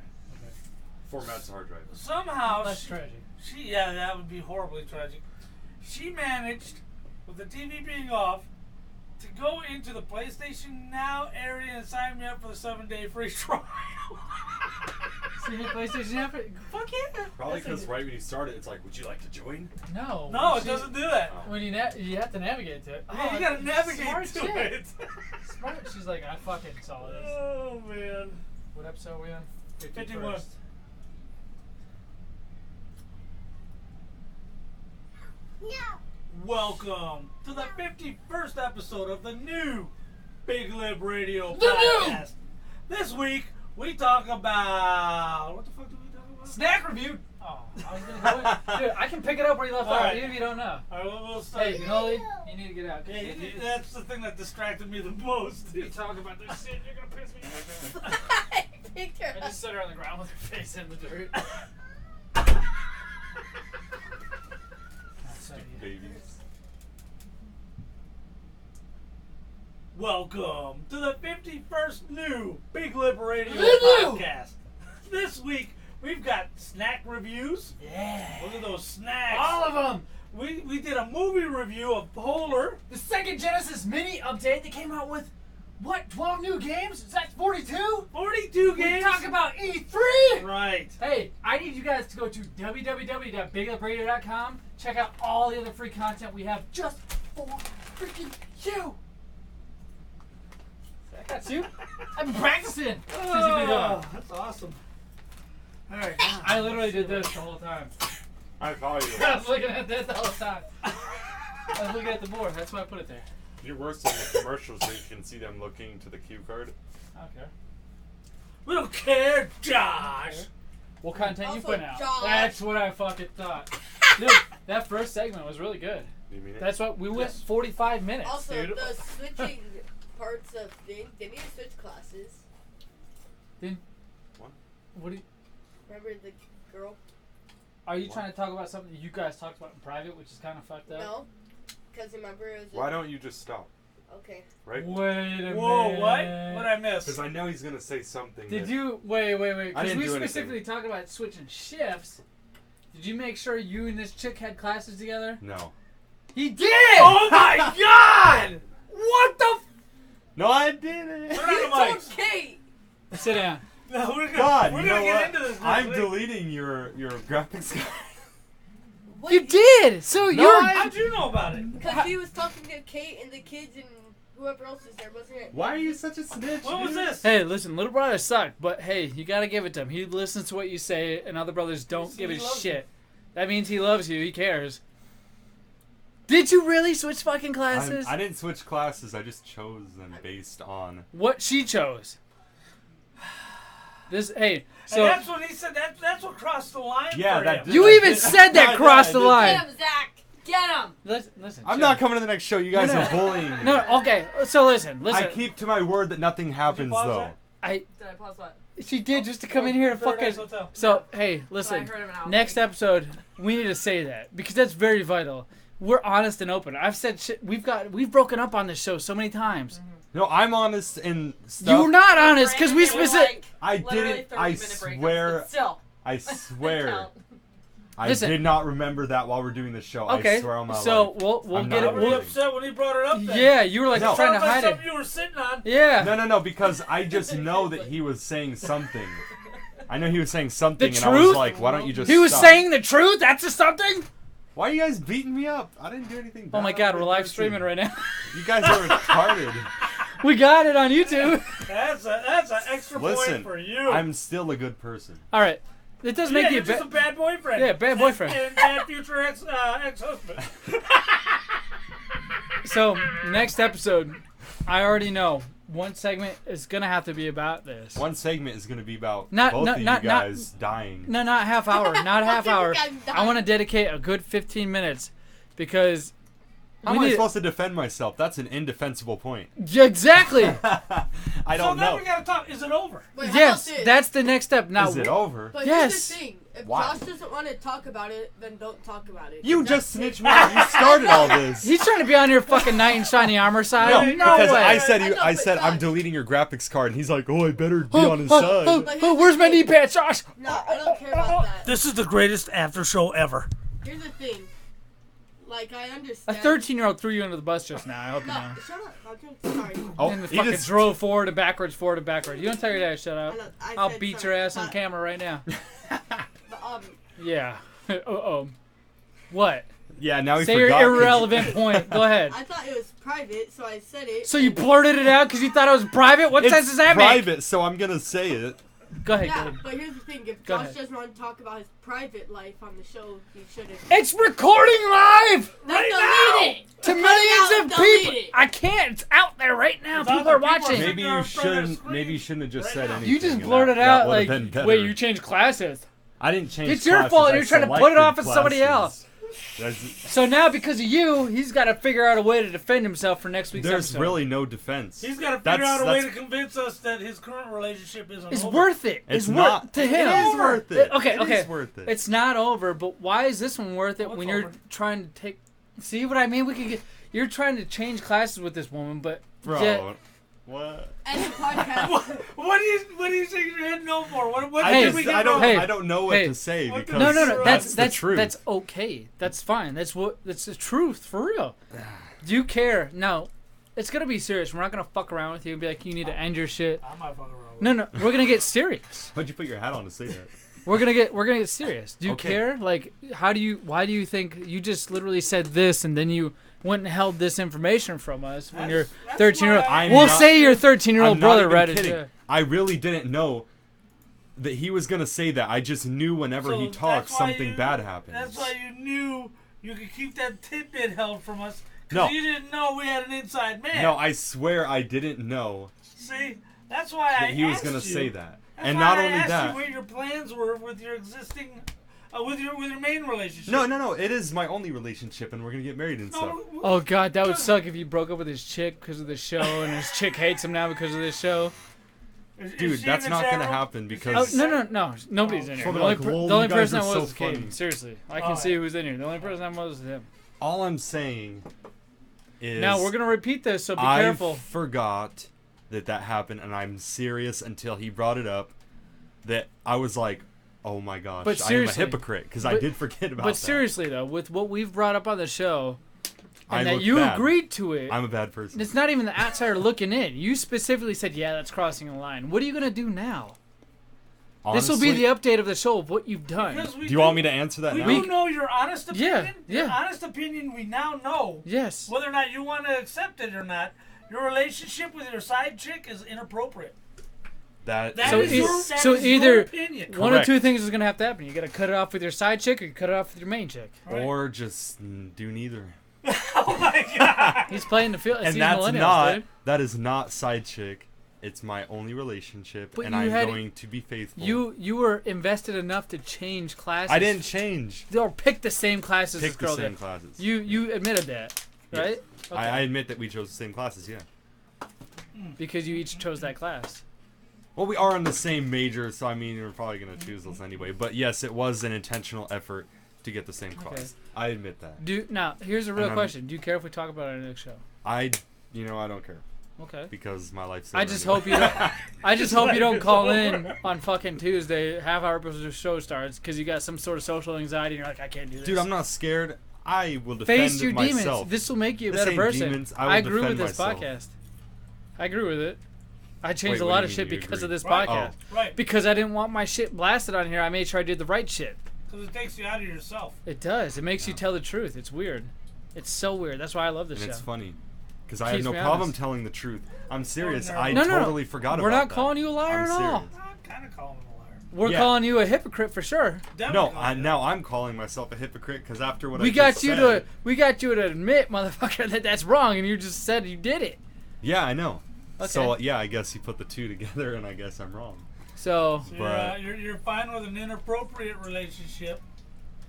Formats the hard drive. Somehow Less tragic. Yeah, that would be horribly tragic. She managed, with the TV being off, to go into the PlayStation Now area and sign me up for the 7-day free trial. See your PlayStation app? Fuck yeah. Probably because right when you started, it's like, would you like to join? No. No, it doesn't do that. When you have to navigate to it. Yeah, you gotta navigate smart to shit. it. Smart. She's like, I fucking saw this. Oh, man. What episode are we on? 51. Welcome to the 51st episode of the new Big Lip Radio podcast. This week, we talk about... What the fuck do we talk about? Snack review. Oh, I was gonna go in. Dude, I can pick it up where you left off, even if you don't know. All right, we'll start. Hey, Noli, you need to get out. Yeah, that's the thing that distracted me the most. You talk about this shit, you're gonna piss me off. I just set her on the ground with her face in the dirt. Babies. Welcome to the 51st new Big Lip Radio podcast. This week, we've got snack reviews. Yeah. Look at those snacks. All of them. We did a movie review of Polar. The second Genesis Mini update, they came out with, what, 12 new games? Is that 42? 42 games. We talk about E3. Right. Hey, I need you guys to go to www.biglipradio.com. Check out all the other free content we have just for freaking you. That's you. I've been practicing since you've been gone. That's awesome. All right. I literally did this the whole time. I thought you I was looking at this the whole time. I was looking at the board. That's why I put it there. You're worse than the commercials so you can see them looking to the cue card. I don't care. We don't care, Josh. What content you Also, putting out? Josh. That's what I fucking thought. Dude, that first segment was really good. You mean it? That's what we went 45 minutes, Also, dude. the switching parts of things, they need to switch classes. What do you, Remember the girl? are you trying to talk about something that you guys talked about in private, which is kind of fucked up? No. Because remember it was... Why don't you just stop? Okay. Right? Wait a Whoa, minute. what? What'd I miss? Because I know he's going to say something. Did that- you... Wait. I Because didn't we do specifically talked about switching shifts. Did you make sure you and this chick had classes together? No. He did! Oh my God! What the No, I didn't. Turn on the mics. Kate! Sit down. No, we're gonna, God, we're you gonna know get what? into this. next I'm week. deleting your graphics card. What? You did! So you're... How'd you know about it? Because he was talking to Kate and the kids and whoever else is there, wasn't it? Why are you such a snitch? What was dude? this? Hey, listen, little brother sucked, but hey, you gotta give it to him. He listens to what you say, and other brothers don't See, give a he loves shit. That means he loves you. He cares. Did you really switch fucking classes? I didn't switch classes. I just chose them based on. What she chose. This, hey, so and that's what he said. That's what crossed the line Yeah, for that him. did- you even said that Yeah, crossed I the did. line. Get him, Zach! Get him! Listen, I'm chill. not coming to the next show. You guys No, no. are bullying me. No, okay. So listen. I keep to my word that nothing happens pause though. that? Did I pause what? She did just to come in here and Paradise fucking. Hotel. So hey, listen. heard him out. Next episode, we need to say that because that's very vital. We're honest and open. I've said shit. We've broken up on this show so many times. No, I'm honest and stuff. You're not honest because we specific. I didn't. I swear. Still. I swear. I Listen. did not remember that while we're doing the show. Okay. I swear on my So life. we'll I'm get not it. Were you We'll, upset when he brought it up? Then? yeah, you were like No. trying to Sounds like hide it. something you were sitting on. Yeah. No, because I just know that he was saying something. I know he was saying something, The and I was truth? like, "Why don't you just?" He was stop? saying the truth. That's a something. Why are you guys beating me up? I didn't do anything. Oh my bad. God, I'm we're a live person. streaming right now. You guys are retarded. We got it on YouTube. That's an extra Listen, point for you. I'm still a good person. All right. It does yeah, make you you're just a bad boyfriend. Yeah, bad boyfriend. And bad future ex-husband. So next episode, I already know one segment is gonna have to be about this. One segment is going to be about Not- both not- of not- you guys dying. No, not half hour. Not half hour. I'm done. I want to dedicate a good 15 minutes because How We am I need- supposed to defend myself? That's an indefensible point. Yeah, exactly. I So don't now know. we gotta talk. Is it over? Wait, how Yes, about this? that's the next step. Now, Is it over? But Yes. here's the thing. If Why? Josh doesn't want to talk about it, then don't talk about it. You That's just it. snitched me out. You started all this. he's trying to be on your fucking knight in shiny armor side. No, No because way. I said I know, I but said I'm Josh- deleting your graphics card, and he's like, "Oh, I better be on his side." Where's my knee pad, Josh? No, I don't care about that. This is the greatest after show ever. Here's the thing. Like, I A understand. 13-year-old threw you under the bus just now. I hope you No, know. shut up. I'm sorry. Oh, And the he fucking just drove forward and backwards, forward and backwards. You don't tell your dad to shut up. I I'll said beat sorry, your ass on but- camera right now. But, Yeah. What? Yeah, now he Say your forgot. irrelevant point. Go ahead. I thought it was private, so I said it. So you blurted it out because you thought it was private? What It's sense does that make? private, so I'm gonna say it. Go ahead, Yeah, go ahead. but here's the thing. If Go Josh ahead. doesn't want to talk about his private life on the show, he shouldn't. It's recording live Then right delete it. to Cut it millions out of and delete people. it. I can't. It's out there right now. It's out People there. are People are watching. sitting Maybe there you in front of the shouldn't. screen. Maybe you shouldn't have just Right said now. anything. You just and blurted that out would've like, been better. wait, you changed classes. I didn't change. It's your classes, fault. I You're trying to put it off selected on somebody classes. So now, because of you, he's got to figure out a way to defend himself for next week's There's episode. really no defense. He's got to figure out a way to convince us that his current relationship isn't It's over. worth it. It's worth not. to him. It is worth it. Okay, It okay. is worth it. It's not over, but why is this one worth it Oh, it's when you're over. trying to take? See what I mean? We could get. You're trying to change classes with this woman, but Bro, yet- what? End the podcast. What do you think your head no for? What I, did we get I don't. wrong? Hey, I don't know what hey. to say What the- because no. That's the truth. That's okay. That's fine. That's the truth for real. Do you care? No. It's gonna be serious. We're not gonna fuck around with you and be like, you need to end your shit. I'm not fucking around. No, we're gonna get serious. Why'd you put your hat on to say that? We're gonna get serious. Do you Okay. care? Like, why do you think you just literally said this and then you went and held this information from us when you're That's 13-year-old? why I'm We'll not- say your 13-year-old I'm not brother even read it. kidding. Yeah. I really didn't know that he was gonna say that. I just knew whenever So he talks, that's why something you- bad happens. That's why you knew you could keep that tidbit held from us. No. Because you didn't know we had an inside man. No, I swear I didn't know See, that's why I that he was asked gonna you. say that. That's And why not I only asked that. you what your plans were with your existing, with your main relationship. No. It is my only relationship, and we're gonna get married and stuff. No, Oh god, that would suck if you broke up with his chick because of this show, and his chick hates him now because of this show. is Dude, she that's in the not chat gonna room? happen Is she because- in Oh the chat no, nobody's in here. So The they're only, like, "Lol, the only you guys person are that so was is Caden. funny." Seriously, I can Alright. see who's in here. The only person that was is him. All I'm saying is Now we're gonna repeat this, so be I careful. forgot that happened, and I'm serious until he brought it up. That I was like, oh my gosh, But I am a seriously- hypocrite because I but- did forget about But that. seriously though, with what we've brought up on the show, and I that look you bad. agreed to it, I'm a bad person. it's not even the outsider looking in. You specifically said, "Yeah, that's crossing the line." What are you gonna do now? This will be Honestly, the update of the show of what you've done. Because we Do you want me to answer that We now? do know your honest opinion. Yeah. Your honest opinion, we now know. Yes. Whether or not you want to accept it or not, your relationship with your side chick is inappropriate. That That So, is your- that so is your either opinion. one of two Correct. things is gonna have to happen. You gotta cut it off with your side chick, or you cut it off with your main chick. or just do neither. Oh my god! He's playing the field. It's And these that's millennials, not. dude. That is not side chick. It's my only relationship, But and you I'm had- going to be faithful. You were invested enough to change classes. I didn't change. Or pick the same classes Pick this the girl same did. classes. You admitted that, Yes. right? Okay. I admit that we chose the same classes. Yeah. Because you each chose that class. Well, we are in the same major, so I mean, we're probably gonna choose this anyway. But yes, it was an intentional effort to get the same class. I admit that. Now, here's a real And I'm- question. Do you care if we talk about it on the next show? I don't care Okay. because my life's. I just hope you don't. I just hope you don't call in on fucking Tuesday, half hour before the show starts, because you got some sort of social anxiety. and You're like, I can't do this. Dude, I'm not scared. I will defend Face your myself. demons. This will make you a This better ain't person. demons. I will agree with defend this myself. podcast. I agree with it. I changed Wait, a what lot do of you shit mean you because agree? of this Right. podcast. Right. Because I didn't want my shit blasted on here. I made sure I did the right shit. Because it takes you out of yourself. It does. It makes you tell the truth. It's weird. It's so weird. That's why I love this And show. it's funny because I have Keeps no me problem honest. telling the truth. I'm serious. no. I No, no, no. totally forgot about We're not that. calling you a liar I'm at all. serious. I'm kind of calling him a liar. We're Yeah. calling you a hypocrite for sure. Definitely No, calling him. now I'm calling myself a hypocrite because after what We I got just you said, to admit, motherfucker, that that's wrong, and you just said you did it. Yeah, I know. So Okay. yeah, I guess you put the two together, and I guess I'm wrong. So So But- you're fine with an inappropriate relationship.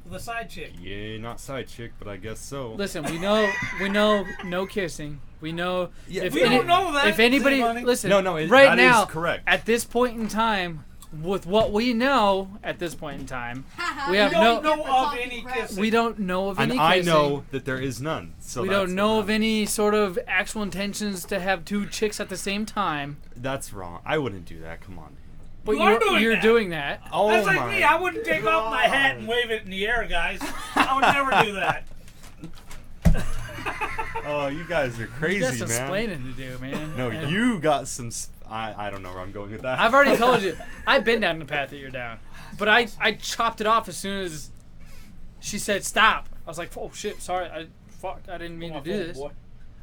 The side chick. Yeah, not side chick, but I guess so. Listen, we know no kissing. We know Yeah, we don't know that. If anybody Zay-Money. listen, No, right that now is correct. at this point in time, with what we know at this point in time, we We have don't no. know of any kissing. We don't know of any And kissing. I know that there is none. So we that's don't know wrong. of any sort of actual intentions to have two chicks at the same time. That's wrong. I wouldn't do that. Come on. But You are doing you're that. doing that. Oh That's like my me. I wouldn't take off my hat and wave it in the air, guys. I would never do that. Oh, you guys are crazy, You got some man. explaining to do, man. No, And you got some. I don't know where I'm going with that. I've already told you. I've been down the path that you're down. But I chopped it off as soon as she said stop. I was like, oh shit, sorry. I didn't mean to do this.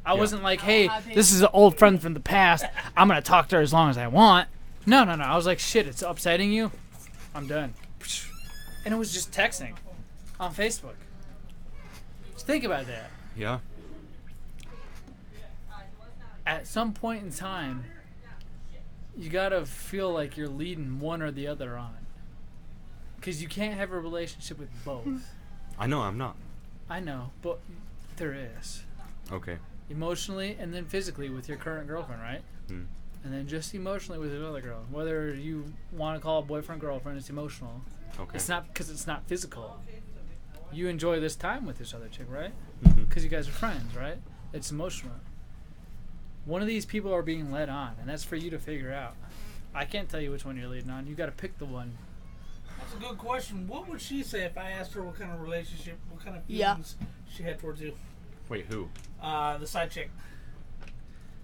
I wasn't like, hey, this is an old friend from the past. I'm going to talk to her as long as I want. No. I was like, shit, it's upsetting you? I'm done. And it was just texting on Facebook. Just think about that. Yeah. At some point in time, you gotta feel like you're leading one or the other on. Because you can't have a relationship with both. I know I'm not. I know, but there is. Okay. Emotionally and then physically with your current girlfriend, right? Hmm. And then just emotionally with another girl. Whether you want to call it boyfriend, girlfriend, it's emotional. Okay. It's not because it's not physical. You enjoy this time with this other chick, right? Mhm. Because you guys are friends, right? It's emotional. One of these people are being led on, and that's for you to figure out. I can't tell you which one you're leading on. You got to pick the one. That's a good question. What would she say if I asked her what kind of relationship, what kind of Yeah. feelings she had towards you? Wait, who? The side chick.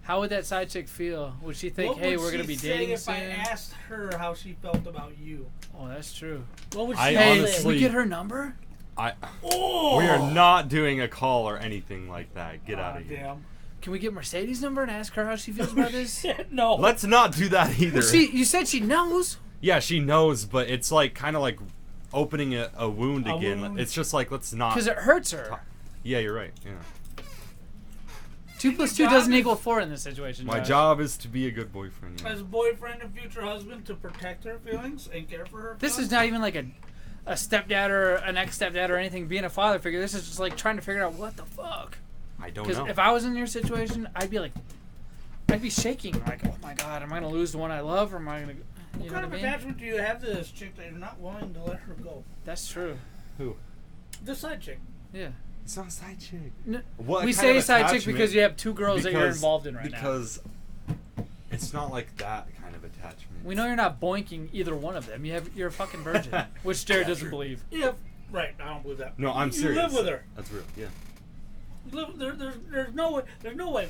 How would that side chick feel? Would she think, What hey, would we're going to she be say dating if soon? I asked her how she felt about you? Oh, that's true. What would she I say? Hey, can honestly- we get her number? Oh! We are not doing a call or anything like that. Get out of here. Damn. Can we get Mercedes' number and ask her how she feels about this? No. Let's not do that either. You said she knows. Yeah, she knows, but it's like kind of like opening a wound A again. wound. It's just like let's not. Because it hurts her. Yeah, you're right. Yeah. 2 plus 2 doesn't equal 4 in this situation. My Josh. job is to be a good boyfriend. Yeah. As a boyfriend and future husband, to protect her feelings and care for her. This feelings? is not even like a stepdad or an ex-stepdad or anything being a father figure. This is just like trying to figure out what the fuck. I don't Because know. if I was in your situation, I'd be shaking. Like, oh my god, am I gonna lose the one I love, or am I gonna? You What know kind what I of mean? attachment do you have to this chick that you're not willing to let her go? That's true. Who? The side chick. Yeah. It's not a side chick. No, What we kind say of side chick attachment? because you have 2 girls that you're Because- involved in right now. Because it's not like that kind of attachment. We know you're not boinking either one of them. You're a fucking virgin, which Jared doesn't believe. Yeah, right. I don't believe that. No, I'm You serious. live with her. That's real. Yeah. You live, there's no way. There's no way.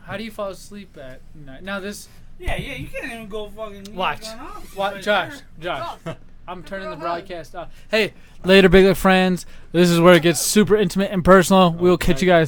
How do you fall asleep at night? Now this. Yeah, you can't even go fucking. Watch. Going off. Watch, Right Josh. there. Josh. I'm turning the broadcast off. Hey, later, big friends. This is where it gets super intimate and personal. We'll catch you guys